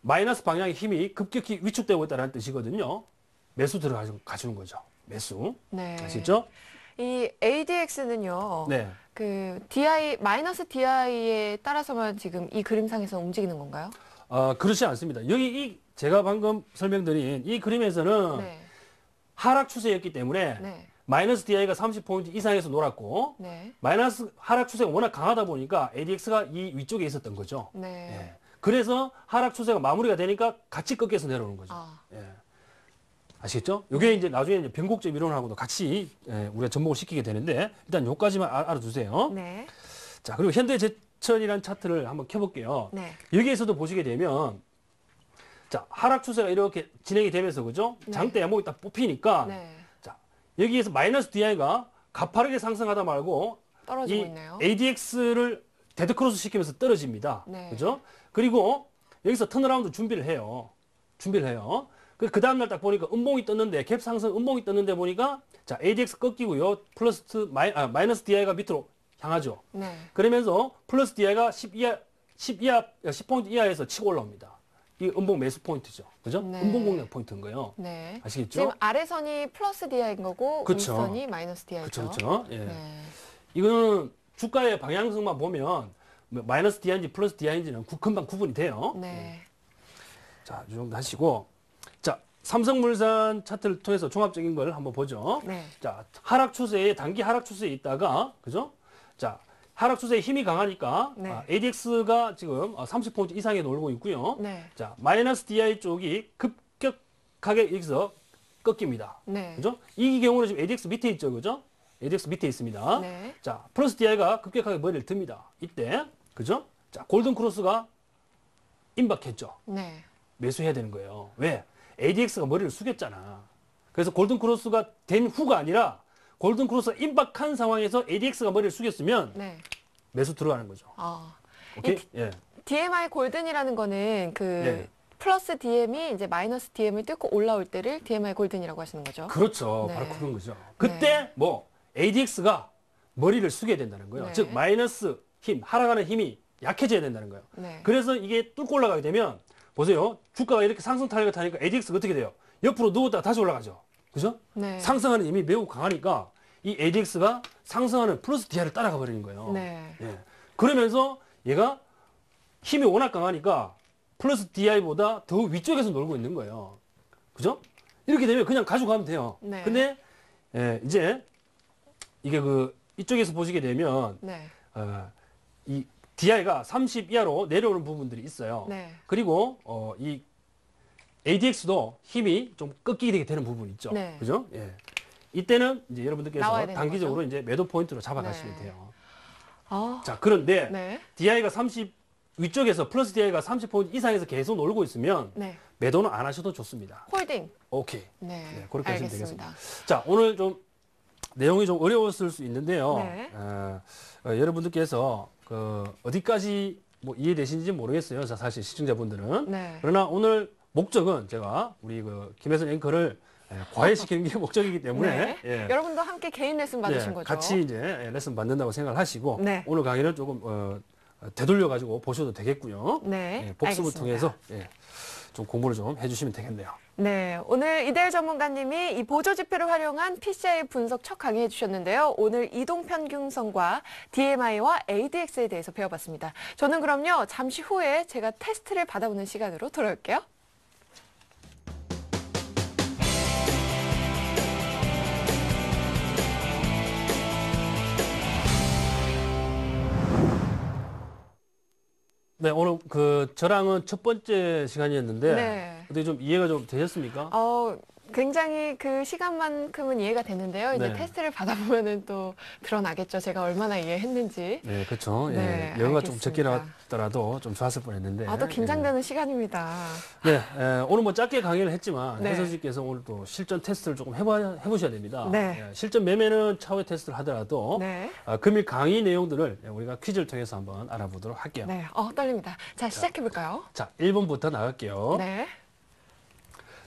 마이너스 방향의 힘이 급격히 위축되고 있다는 뜻이거든요. 매수 들어가주는 거죠. 매수. 네. 아시죠? 이 ADX는요. 네. 그 마이너스 DI에 따라서만 지금 이 그림상에서 움직이는 건가요? 그렇지 않습니다. 여기 제가 방금 설명드린 이 그림에서는 네. 하락 추세였기 때문에 네. 마이너스 DI가 30포인트 이상에서 놀았고 네. 마이너스 하락 추세가 워낙 강하다 보니까 ADX가 이 위쪽에 있었던 거죠. 네. 예. 그래서 하락 추세가 마무리가 되니까 같이 꺾여서 내려오는 거죠. 아. 예. 아시겠죠? 이게 이제 나중에 이제 변곡점 이론하고도 같이 우리가 접목을 시키게 되는데 일단 요까지만 알아두세요. 네. 자, 그리고 현대제철이라는 차트를 한번 켜볼게요. 네. 여기에서도 보시게 되면 자, 하락 추세가 이렇게 진행이 되면서 그죠? 네. 장대 양목이 딱 뽑히니까 네. 자, 여기에서 마이너스 DI가 가파르게 상승하다 말고 떨어지고 이 있네요. ADX를 데드크로스 시키면서 떨어집니다. 네. 그죠? 그리고 여기서 턴어라운드 준비를 해요. 그 다음날 딱 보니까 음봉이 떴는데, 갭 상승 음봉이 떴는데 보니까, 자, ADX 꺾이고요. 마이너스 DI가 밑으로 향하죠. 네. 그러면서 플러스 DI가 10포인트 이하에서 치고 올라옵니다. 이 음봉 매수 포인트죠. 그죠? 네. 음봉 공략 포인트인 거예요. 네. 아시겠죠? 지금 아래선이 플러스 DI인 거고 그쵸. 윗선이 마이너스 DI죠. 그렇죠. 예. 네. 이거는 주가의 방향성만 보면 마이너스 DI인지 플러스 DI인지는 금방 구분이 돼요. 네. 자, 이 정도 하시고. 자, 삼성물산 차트를 통해서 종합적인 걸 한번 보죠. 네. 자, 단기 하락 추세에 있다가, 그죠? 자, 하락 추세에 힘이 강하니까 네. ADX가 지금 30포인트 이상에 놀고 있고요. 네. 자, 마이너스 DI 쪽이 급격하게 여기서 꺾입니다. 네. 그죠? 이 경우는 지금 ADX 밑에 있죠, 그죠? ADX 밑에 있습니다. 네. 자, 플러스 DI가 급격하게 머리를 듭니다. 이때, 그죠? 자, 골든 크로스가 임박했죠. 네. 매수해야 되는 거예요. 왜? ADX가 머리를 숙였잖아. 그래서 골든 크로스가 된 후가 아니라 골든 크로스가 임박한 상황에서 ADX가 머리를 숙였으면 네. 매수 들어가는 거죠. 아. 오케이? 이 예. DMI 골든이라는 거는 그 네. 플러스 DM이 이제 마이너스 DM을 뚫고 올라올 때를 DMI 골든이라고 하시는 거죠. 그렇죠. 네. 바로 그런 거죠. 그때 뭐 ADX가 머리를 숙여야 된다는 거예요. 네. 즉 마이너스 힘, 하락하는 힘이 약해져야 된다는 거예요. 네. 그래서 이게 뚫고 올라가게 되면 보세요. 주가가 이렇게 상승 탄력을 타니까 ADX가 어떻게 돼요? 옆으로 누웠다가 다시 올라가죠. 그죠? 네. 상승하는 힘이 매우 강하니까 이 ADX가 상승하는 플러스 DI를 따라가 버리는 거예요. 네. 예. 그러면서 얘가 힘이 워낙 강하니까 플러스 DI보다 더 위쪽에서 놀고 있는 거예요. 그죠? 이렇게 되면 그냥 가지고 가면 돼요. 네. 근데 예, 이제 이게 이쪽에서 보시게 되면 네. 이 DI가 30 이하로 내려오는 부분들이 있어요. 네. 그리고 이 ADX도 힘이 좀 꺾이게 되는 부분이 있죠. 네. 그죠? 예. 이때는 이제 나와야 여러분들께서 되는 단기적으로 거죠? 이제 매도 포인트로 잡아가시면 네. 돼요. 아. 자, 그런데 네. DI가 30 위쪽에서 플러스 DI가 30포인트 이상에서 계속 놀고 있으면 네. 매도는 안 하셔도 좋습니다. 홀딩. 오케이. 네. 네, 그렇게 하시면 알겠습니다. 자, 오늘 좀 내용이 좀 어려웠을 수 있는데요. 네. 여러분들께서 어디까지 뭐 이해되시는지 모르겠어요. 자, 사실 시청자분들은. 네. 그러나 오늘 목적은 제가 우리 김혜선 앵커를 과외시키는 게 목적이기 때문에 네. 예. 여러분도 함께 개인 레슨 받으신 예, 거죠? 같이 이제 레슨 받는다고 생각을 하시고 네. 오늘 강의는 조금 되돌려 가지고 보셔도 되겠고요. 네. 예, 복습을 알겠습니다. 통해서 좀 공부를 좀 해주시면 되겠네요. 네, 오늘 이대일 전문가님이 이 보조 지표를 활용한 PCI 분석 첫 강의해 주셨는데요. 오늘 이동평균선과 DMI와 ADX에 대해서 배워봤습니다. 저는 그럼요, 잠시 후에 제가 테스트를 받아보는 시간으로 돌아올게요. 네, 오늘 저랑은 첫 번째 시간이었는데 네. 어떻게 좀 이해가 좀 되셨습니까? 굉장히 그 시간만큼은 이해가 됐는데요. 이제 네. 테스트를 받아보면은 또 드러나겠죠. 제가 얼마나 이해했는지. 네, 그렇죠. 네, 예, 영어가 좀 알겠습니다. 적게 나왔더라도 좀 좋았을 뻔했는데. 또 긴장되는 시간입니다. 네, 오늘 뭐 짧게 강의를 했지만 네. 혜선 씨께서 오늘 또 실전 테스트를 조금 해보셔야 됩니다. 네. 예, 실전 매매는 차후 테스트를 하더라도 네. 금일 강의 내용들을 우리가 퀴즈를 통해서 한번 알아보도록 할게요. 네. 떨립니다. 자, 시작해볼까요? 자, 1번부터 나갈게요. 네.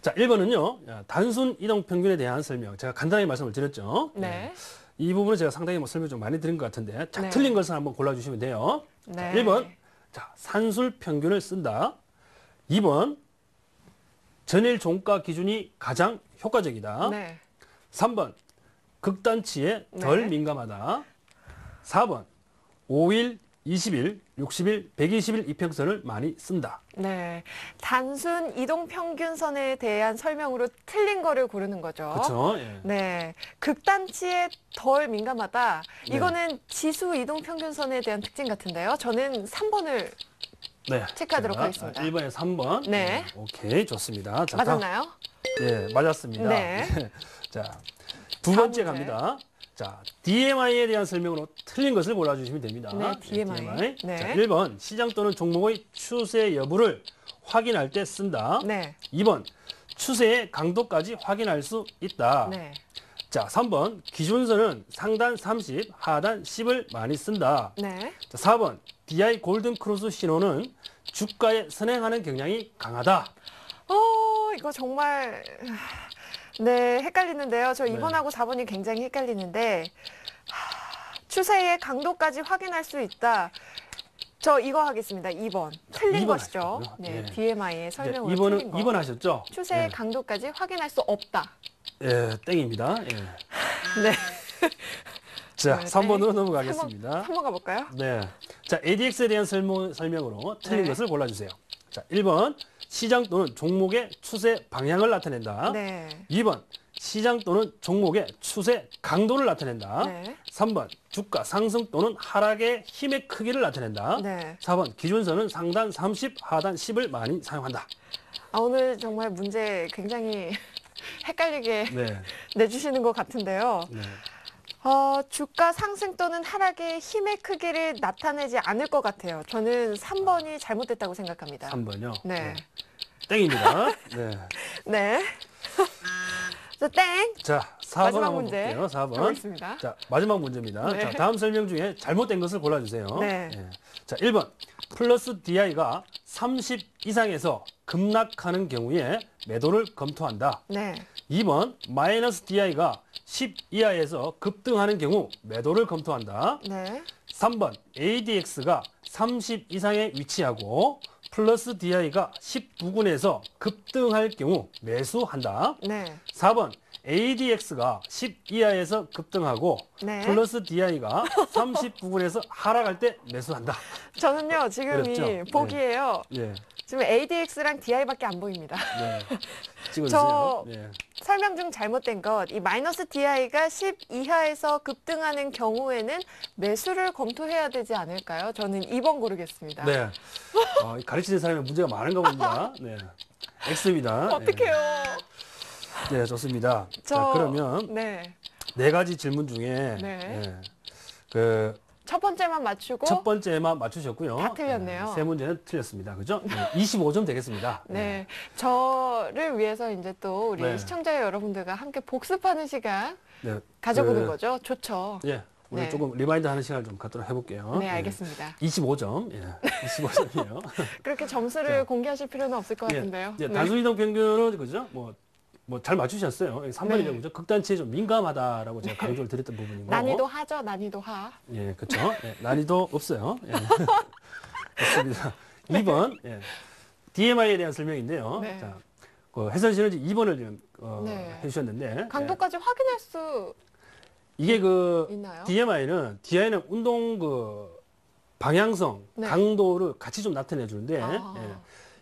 자, 1번은요, 단순 이동 평균에 대한 설명. 제가 간단하게 말씀을 드렸죠. 네. 예, 이 부분은 제가 상당히 뭐 설명 좀 많이 드린 것 같은데, 자, 네. 틀린 것을 한번 골라주시면 돼요. 네. 자, 1번, 자, 산술 평균을 쓴다. 2번, 전일 종가 기준이 가장 효과적이다. 네. 3번, 극단치에 덜 네. 민감하다. 4번, 5일, 20일, 60일, 120일 이평선을 많이 쓴다. 네. 단순 이동 평균선에 대한 설명으로 틀린 거를 고르는 거죠. 그렇죠? 예. 네. 극단치에 덜 민감하다. 네. 이거는 지수 이동 평균선에 대한 특징 같은데요. 저는 3번을 네. 체크하도록 자, 하겠습니다. 1번에 3번. 네. 오케이, 좋습니다. 자, 맞았나요? 네, 맞았습니다. 네. 자, 두 번째 문제. 갑니다. 자, DMI에 대한 설명으로 틀린 것을 골라주시면 됩니다. 네, DMI. 네. 자, 1번 시장 또는 종목의 추세 여부를 확인할 때 쓴다. 네. 2번 추세의 강도까지 확인할 수 있다. 네. 자, 3번 기준선은 상단 30, 하단 10을 많이 쓴다. 네. 자, 4번 DI 골든 크로스 신호는 주가에 선행하는 경향이 강하다. 이거 정말 네, 헷갈리는데요. 저 네. 2번하고 4번이 굉장히 헷갈리는데 추세의 강도까지 확인할 수 있다. 저 이거 하겠습니다. 2번. 틀린 2번 것이죠. 하셨군요. 네, 네. DMI의 설명으로 2번은 틀린 거. 2번 하셨죠? 추세의 강도까지 확인할 수 없다. 예, 땡입니다. 예. 네. 자, 네, 3번으로 넘어가겠습니다. 3번 가볼까요? 네. 자, ADX에 대한 설명으로 틀린 네. 것을 골라주세요. 자, 1번 시장 또는 종목의 추세 방향을 나타낸다. 네. 2번 시장 또는 종목의 추세 강도를 나타낸다. 네. 3번 주가 상승 또는 하락의 힘의 크기를 나타낸다. 네. 4번 기준선은 상단 30, 하단 10을 많이 사용한다. 오늘 정말 문제 굉장히 헷갈리게 네. 내주시는 것 같은데요. 네. 주가 상승 또는 하락의 힘의 크기를 나타내지 않을 것 같아요. 저는 3번이 잘못됐다고 생각합니다. 3번요. 네. 땡입니다. 네. 네. 자, 땡. 자, 4번 마지막 한번 문제 볼게요. 4번. 가보겠습니다. 자, 마지막 문제입니다. 네. 자, 다음 설명 중에 잘못된 것을 골라주세요. 네. 예. 자, 1번. 플러스 DI가 30 이상에서 급락하는 경우에 매도를 검토한다. 네. 2번. 마이너스 DI가 10 이하에서 급등하는 경우 매도를 검토한다. 네. 3번. ADX가 30 이상에 위치하고 플러스 DI가 19군에서 급등할 경우 매수한다. 네. 4번 ADX가 10 이하에서 급등하고 네. 플러스 DI가 39분에서 하락할 때 매수한다. 저는요, 지금 어렵죠? 이 보기에요. 예, 지금 ADX랑 DI밖에 안 보입니다. 네. 찍어주세요. 저- 네. 설명 중 잘못된 것, 이 마이너스 DI가 10 이하에서 급등하는 경우에는 매수를 검토해야 되지 않을까요? 저는 2번 고르겠습니다. 네. 가르치는 사람이 문제가 많은가 봅니다. 네. X입니다. 어떡해요. 네, 좋습니다. 저- 자, 그러면 네. 네 가지 질문 중에 네. 그 첫 번째만 맞추고 첫 번째만 맞추셨고요. 다 틀렸네요. 세 문제는 틀렸습니다. 그죠? 25점 되겠습니다. 네, 저를 위해서 이제 또 우리 네. 시청자 여러분들과 함께 복습하는 시간 네. 가져보는 그- 거죠. 좋죠. 예. 우리 네. 조금 리마인드 하는 시간을 좀 갖도록 해볼게요. 네, 알겠습니다. 25점. 예. 25점이에요. 그렇게 점수를 자. 공개하실 필요는 없을 것 같은데요. 예, 네. 단순 이동 평균은 그죠? 뭐 잘 맞추셨어요. 3번이죠. 네. 그죠? 극단치에 좀 민감하다라고 제가 강조를 드렸던 부분이고. 난이도 하죠, 난이도 하. 예, 그렇죠. 예, 난이도 없어요. 예. 좋습니다. 2번. 예. DMI에 대한 설명인데요. 네. 자, 그 해선 씨는 이제 2번을 지금 네. 해주셨는데 강도까지 확인할 수 이게 그 있나요? DMI는 운동 그 방향성, 네. 강도를 같이 좀 나타내 주는데 아. 예.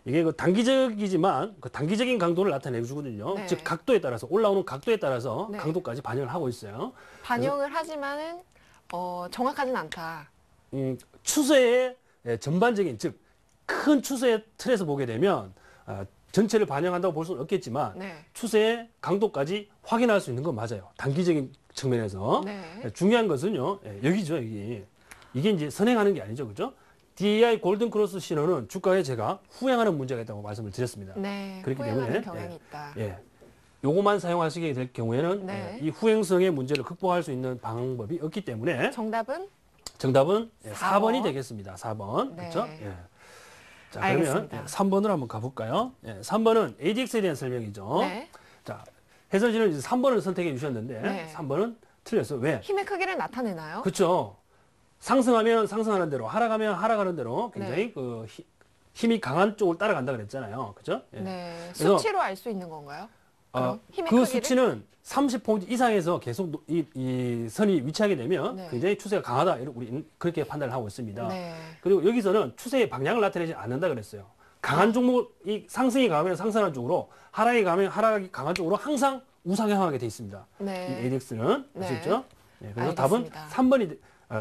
이게 그 단기적이지만 그 단기적인 강도를 나타내 주거든요. 네. 즉 각도에 따라서 올라오는 각도에 따라서 네. 강도까지 반영을 하고 있어요. 반영을 하지만은 정확하진 않다. 추세의 전반적인 즉 큰 추세의 틀에서 보게 되면 전체를 반영한다고 볼 수는 없겠지만 네. 추세의 강도까지 확인할 수 있는 건 맞아요. 단기적인 측면에서. 네. 중요한 것은요. 여기죠, 여기. 이게 이제 선행하는 게 아니죠. 그죠? DI 골든 크로스 신호는 주가에 제가 후행하는 문제가 있다고 말씀을 드렸습니다. 네. 그렇기 후행하는 때문에, 경향이 예. 있다. 예. 요것만 사용하시게 될 경우에는 네. 이 후행성의 문제를 극복할 수 있는 방법이 없기 때문에 정답은 정답은 4번. 4번이 되겠습니다. 4번. 네. 그렇죠? 예. 자, 알겠습니다. 그러면 3번으로 한번 가볼까요? 3번은 ADX에 대한 설명이죠. 네. 자, 혜선 씨는 이제 3번을 선택해 주셨는데 네. 3번은 틀렸어요. 왜? 힘의 크기를 나타내나요? 그렇죠. 상승하면 상승하는 대로, 하락하면 하락하는 대로 굉장히 네. 그 힘이 강한 쪽을 따라간다 그랬잖아요. 그죠? 예. 네. 그래서- 수치로 알 수 있는 건가요? 그럼 힘의 그 크기를? 수치는 30포인트 이상에서 계속 이 선이 위치하게 되면 네. 굉장히 추세가 강하다. 우리 그렇게 판단을 하고 있습니다. 네. 그리고 여기서는 추세의 방향을 나타내지 않는다 그랬어요. 강한 종목이 상승이 강하면 상승하는 쪽으로, 하락이 강하면 하락이 강한 쪽으로 항상 우상향하게 돼 있습니다. 이 네. ADX는 네. 아시죠? 네, 그래서 알겠습니다.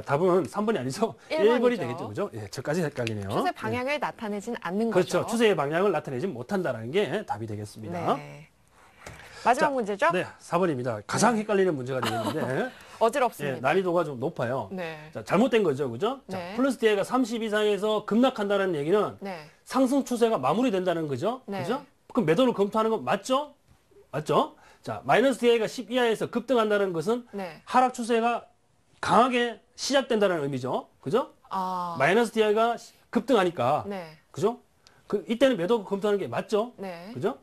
답은 3번이 아니죠. 1번이죠. 1번이 되겠죠. 그죠? 예, 저까지 헷갈리네요. 추세 방향을 나타내진 않는 그렇죠. 거죠. 추세의 방향을 나타내지 못한다는 게 답이 되겠습니다. 네. 마지막 자, 문제죠? 네, 4번입니다. 가장 헷갈리는 문제가 되겠는데 어지럽습니다. 예, 난이도가 좀 높아요. 네. 자, 잘못된 거죠, 그죠? 자, 네. 플러스 DI가 30 이상에서 급락한다는 얘기는 네. 상승 추세가 마무리된다는 거죠, 네. 그죠? 그럼 매도를 검토하는 건 맞죠? 맞죠? 자, 마이너스 DI가 10 이하에서 급등한다는 것은 네. 하락 추세가 강하게 시작된다는 의미죠, 그죠? 아. 마이너스 DI가 급등하니까, 네. 그죠? 이때는 매도 검토하는 게 맞죠? 네. 그죠?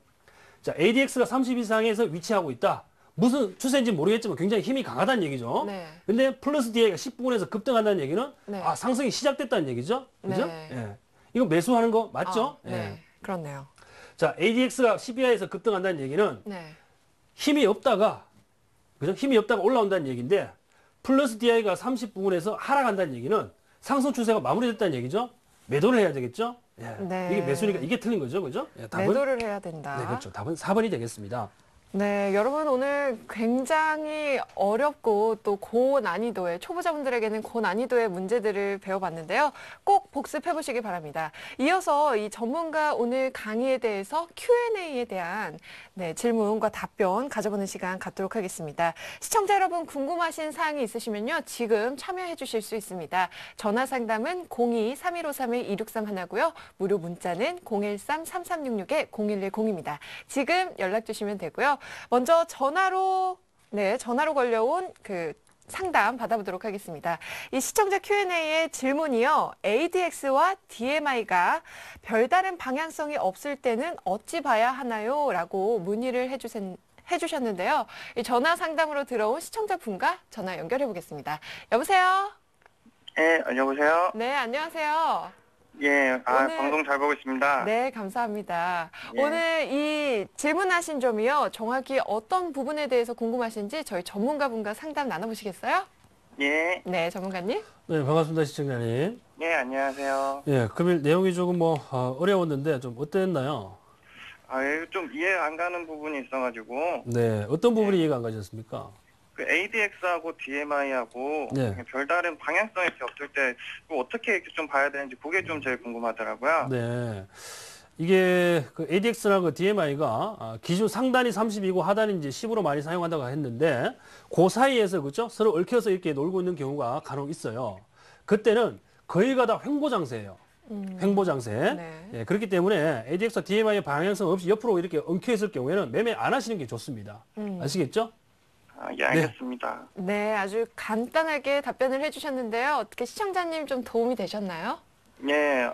자, ADX가 30 이상에서 위치하고 있다. 무슨 추세인지 모르겠지만 굉장히 힘이 강하다는 얘기죠. 네. 근데 플러스 DI가 10분에서 급등한다는 얘기는 네. 아, 상승이 시작됐다는 얘기죠. 그죠? 네. 예. 이거 매수하는 거 맞죠? 아, 네. 그렇네요. 자, ADX가 10 이하에서 급등한다는 얘기는 네. 힘이 없다가 그죠? 힘이 없다가 올라온다는 얘기인데 플러스 DI가 30분에서 하락한다는 얘기는 상승 추세가 마무리됐다는 얘기죠. 매도를 해야 되겠죠? 예. 네. 이게 매수니까 이게 틀린 거죠. 그죠? 예, 답은 매도를 해야 된다. 네, 그렇죠. 답은 4번이 되겠습니다. 네, 여러분 오늘 굉장히 어렵고 또 고난이도의 초보자분들에게는 고난이도의 문제들을 배워봤는데요. 꼭 복습해 보시기 바랍니다. 이어서 이 전문가 오늘 강의에 대해서 Q&A에 대한 질문과 답변 가져보는 시간 갖도록 하겠습니다. 시청자 여러분 궁금하신 사항이 있으시면요. 지금 참여해 주실 수 있습니다. 전화 상담은 02-3153-2631고요. 무료 문자는 013-3366-0110입니다. 지금 연락 주시면 되고요. 먼저 전화로 걸려온 그 상담 받아보도록 하겠습니다. 이 시청자 Q&A의 질문이요. ADX와 DMI가 별다른 방향성이 없을 때는 어찌 봐야 하나요? 라고 문의를 해주셨는데요. 이 전화 상담으로 들어온 시청자분과 전화 연결해 보겠습니다. 여보세요? 네, 여보세요? 네, 안녕하세요. 예, 오늘- 방송 잘 보고 있습니다. 네, 감사합니다. 예. 오늘 이 질문하신 점이요. 정확히 어떤 부분에 대해서 궁금하신지 저희 전문가분과 상담 나눠보시겠어요? 예, 네, 전문가님. 네, 반갑습니다, 시청자님. 예, 안녕하세요. 예, 금일 내용이 조금 어려웠는데 좀 어땠나요? 좀 이해 안 가는 부분이 있어가지고, 네, 어떤 부분이 이해가 안 가셨습니까? 그 ADX하고 DMI하고 네. 별다른 방향성이 없을 때 어떻게 이렇게 좀 봐야 되는지 그게 좀 제일 궁금하더라고요. 네. 이게 그 ADX나 그 DMI가 기준 상단이 30이고 하단이 이제 10으로 많이 사용한다고 했는데 그 사이에서 그죠? 서로 얽혀서 이렇게 놀고 있는 경우가 간혹 있어요. 그때는 거의가 다 횡보장세예요. 횡보장세. 네. 예, 그렇기 때문에 ADX와 DMI의 방향성 없이 옆으로 이렇게 엉켜 있을 경우에는 매매 안 하시는 게 좋습니다. 아시겠죠? 예, 알겠습니다. 네, 아주 간단하게 답변을 해주셨는데요. 어떻게 시청자님 좀 도움이 되셨나요? 예,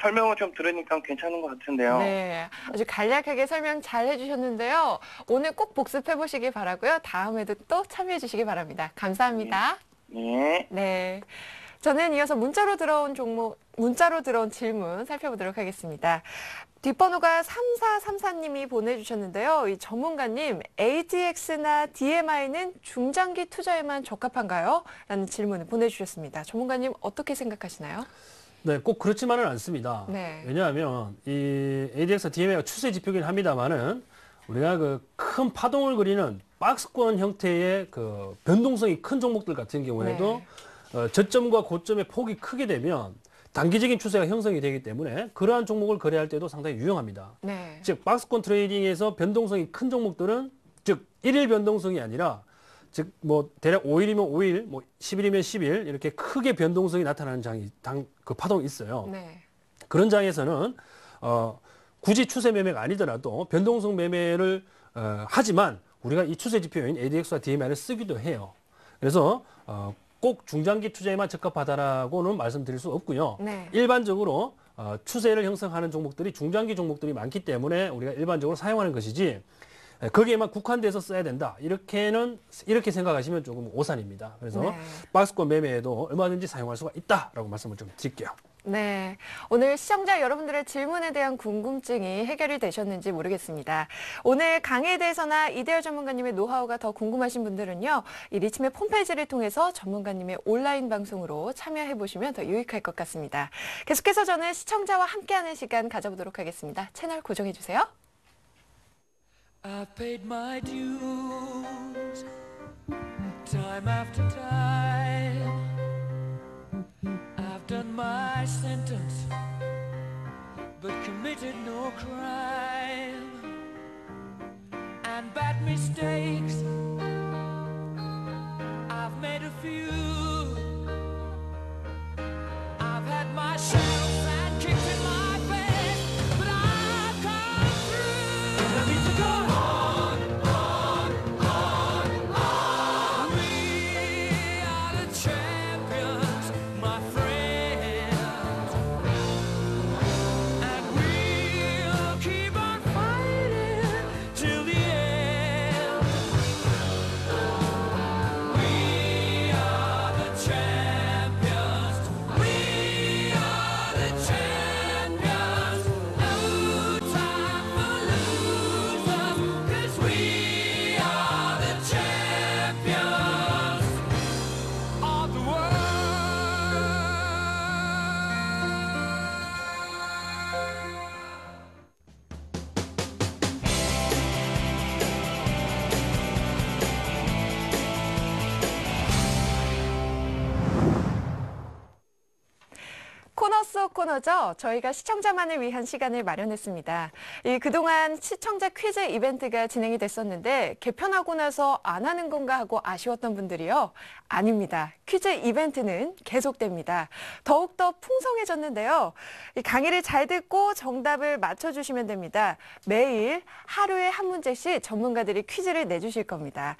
설명을 좀 들으니까 괜찮은 것 같은데요. 네, 아주 간략하게 설명 잘 해주셨는데요. 오늘 꼭 복습해 보시기 바라고요. 다음에도 또 참여해 주시기 바랍니다. 감사합니다. 예. 네. 저는 이어서 문자로 들어온 질문 살펴보도록 하겠습니다. 뒷번호가 3434님이 보내주셨는데요. 이 전문가님, ADX나 DMI는 중장기 투자에만 적합한가요? 라는 질문을 보내주셨습니다. 전문가님, 어떻게 생각하시나요? 네, 꼭 그렇지만은 않습니다. 네. 왜냐하면 이 ADX, DMI가 추세 지표긴 합니다만은 우리가 그 큰 파동을 그리는 박스권 형태의 그 변동성이 큰 종목들 같은 경우에도 저점과 고점의 폭이 크게 되면 단기적인 추세가 형성이 되기 때문에 그러한 종목을 거래할 때도 상당히 유용합니다. 네. 즉 박스권 트레이딩에서 변동성이 큰 종목들은 즉 일일 변동성이 아니라 즉 뭐 대략 5일이면 5일, 뭐 10일이면 10일 이렇게 크게 변동성이 나타나는 그 파동이 있어요. 네. 그런 장에서는 굳이 추세 매매가 아니더라도 변동성 매매를 하지만 우리가 이 추세 지표인 ADX와 DMI를 쓰기도 해요. 그래서 꼭 중장기 투자에만 적합하다라고는 말씀드릴 수 없고요. 네. 일반적으로 추세를 형성하는 종목들이 중장기 종목들이 많기 때문에 우리가 일반적으로 사용하는 것이지 거기에만 국한돼서 써야 된다. 이렇게 생각하시면 조금 오산입니다. 그래서 네. 박스권 매매에도 얼마든지 사용할 수가 있다라고 말씀을 좀 드릴게요. 네. 오늘 시청자 여러분들의 질문에 대한 궁금증이 해결이 되셨는지 모르겠습니다. 오늘 강의에 대해서나 이대열 전문가님의 노하우가 더 궁금하신 분들은요. 이 리치맵 홈페이지를 통해서 전문가님의 온라인 방송으로 참여해 보시면 더 유익할 것 같습니다. 계속해서 저는 시청자와 함께하는 시간 가져보도록 하겠습니다. 채널 고정해 주세요. I've paid my dues time after time. I've done my sentence but committed no crime. had mistakes. I've made a few. I've had my shadows and kicks in my face, but I've come through. And I need to go on, on, on, on. We are the champions, my friends, and we'll keep on fighting till the end. We are the champions. We are the champions. No time for losers, 'cause we are the champions of the world. 코너 속 코너죠. 저희가 시청자만을 위한 시간을 마련했습니다. 그동안 시청자 퀴즈 이벤트가 진행이 됐었는데 개편하고 나서 안 하는 건가 하고 아쉬웠던 분들이요. 아닙니다. 퀴즈 이벤트는 계속됩니다. 더욱더 풍성해졌는데요. 이 강의를 잘 듣고 정답을 맞춰주시면 됩니다. 매일 하루에 한 문제씩 전문가들이 퀴즈를 내주실 겁니다.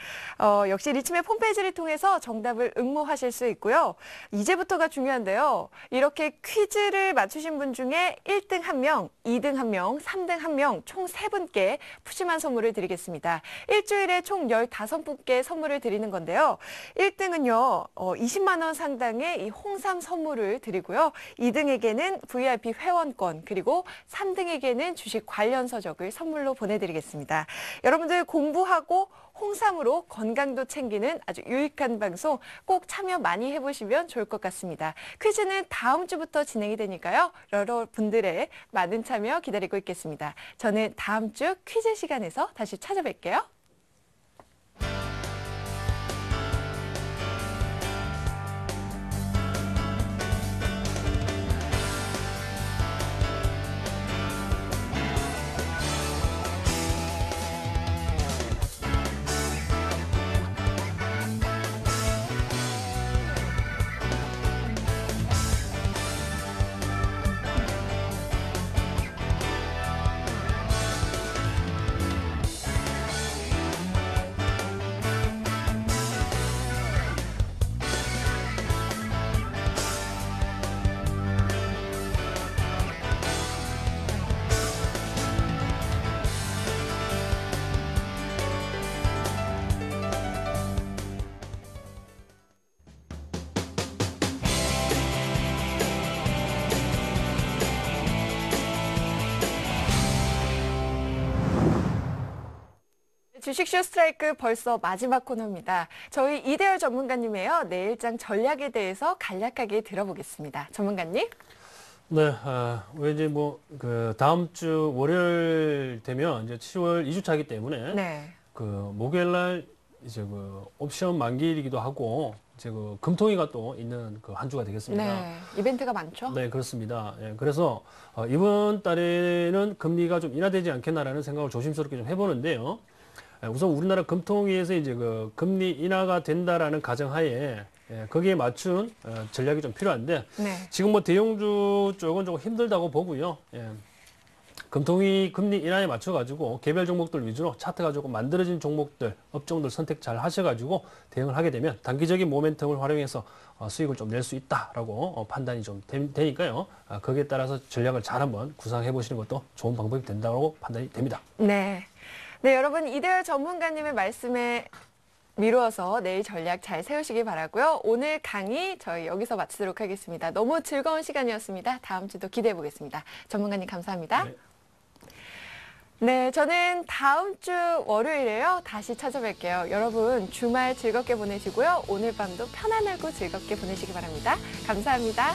역시 리치맵 홈페이지를 통해서 정답을 응모하실 수 있고요. 이제부터가 중요한데요. 이렇게 퀴즈를 맞추신 분 중에 1등 1명, 2등 1명, 3등 1명, 총 3분께 푸짐한 선물을 드리겠습니다. 일주일에 총 15분께 선물을 드리는 건데요. 1등은요, 20만 원 상당의 이 홍삼 선물을 드리고요. 2등에게는 VIP 회원권, 그리고 3등에게는 주식 관련 서적을 선물로 보내드리겠습니다. 여러분들 공부하고 홍삼으로 건강도 챙기는 아주 유익한 방송 꼭 참여 많이 해보시면 좋을 것 같습니다. 퀴즈는 다음 주부터 진행이 되니까요. 여러분들의 많은 참여 기다리고 있겠습니다. 저는 다음 주 퀴즈 시간에서 다시 찾아뵐게요. 주식쇼 스트라이크 벌써 마지막 코너입니다. 저희 이대열 전문가님의요. 내일장 전략에 대해서 간략하게 들어보겠습니다. 전문가님. 네, 이제 다음 주 월요일 되면 이제 10월 2주차이기 때문에 네. 목요일 날 이제 옵션 만기이기도 하고 이제 금통위가 또 있는 한 주가 되겠습니다. 네, 이벤트가 많죠? 네, 그렇습니다. 예, 그래서 이번 달에는 금리가 좀 인하되지 않겠나라는 생각을 조심스럽게 좀 해보는데요. 우선 우리나라 금통위에서 이제 금리 인하가 된다라는 가정하에 거기에 맞춘 전략이 좀 필요한데 네. 지금 대형주 쪽은 조금 힘들다고 보고요. 금통위 금리 인하에 맞춰가지고 개별 종목들 위주로 차트가 조금 만들어진 종목들, 업종들 선택 잘 하셔가지고 대응을 하게 되면 단기적인 모멘텀을 활용해서 수익을 좀 낼 수 있다라고 판단이 좀 되니까요. 거기에 따라서 전략을 잘 한번 구상해 보시는 것도 좋은 방법이 된다고 판단이 됩니다. 네. 네, 여러분 이대열 전문가님의 말씀에 미루어서 내일 전략 잘 세우시기 바라고요. 오늘 강의 저희 여기서 마치도록 하겠습니다. 너무 즐거운 시간이었습니다. 다음 주도 기대해 보겠습니다. 전문가님 감사합니다. 네. 네, 저는 다음 주 월요일에요. 다시 찾아뵐게요. 여러분 주말 즐겁게 보내시고요. 오늘 밤도 편안하고 즐겁게 보내시기 바랍니다. 감사합니다.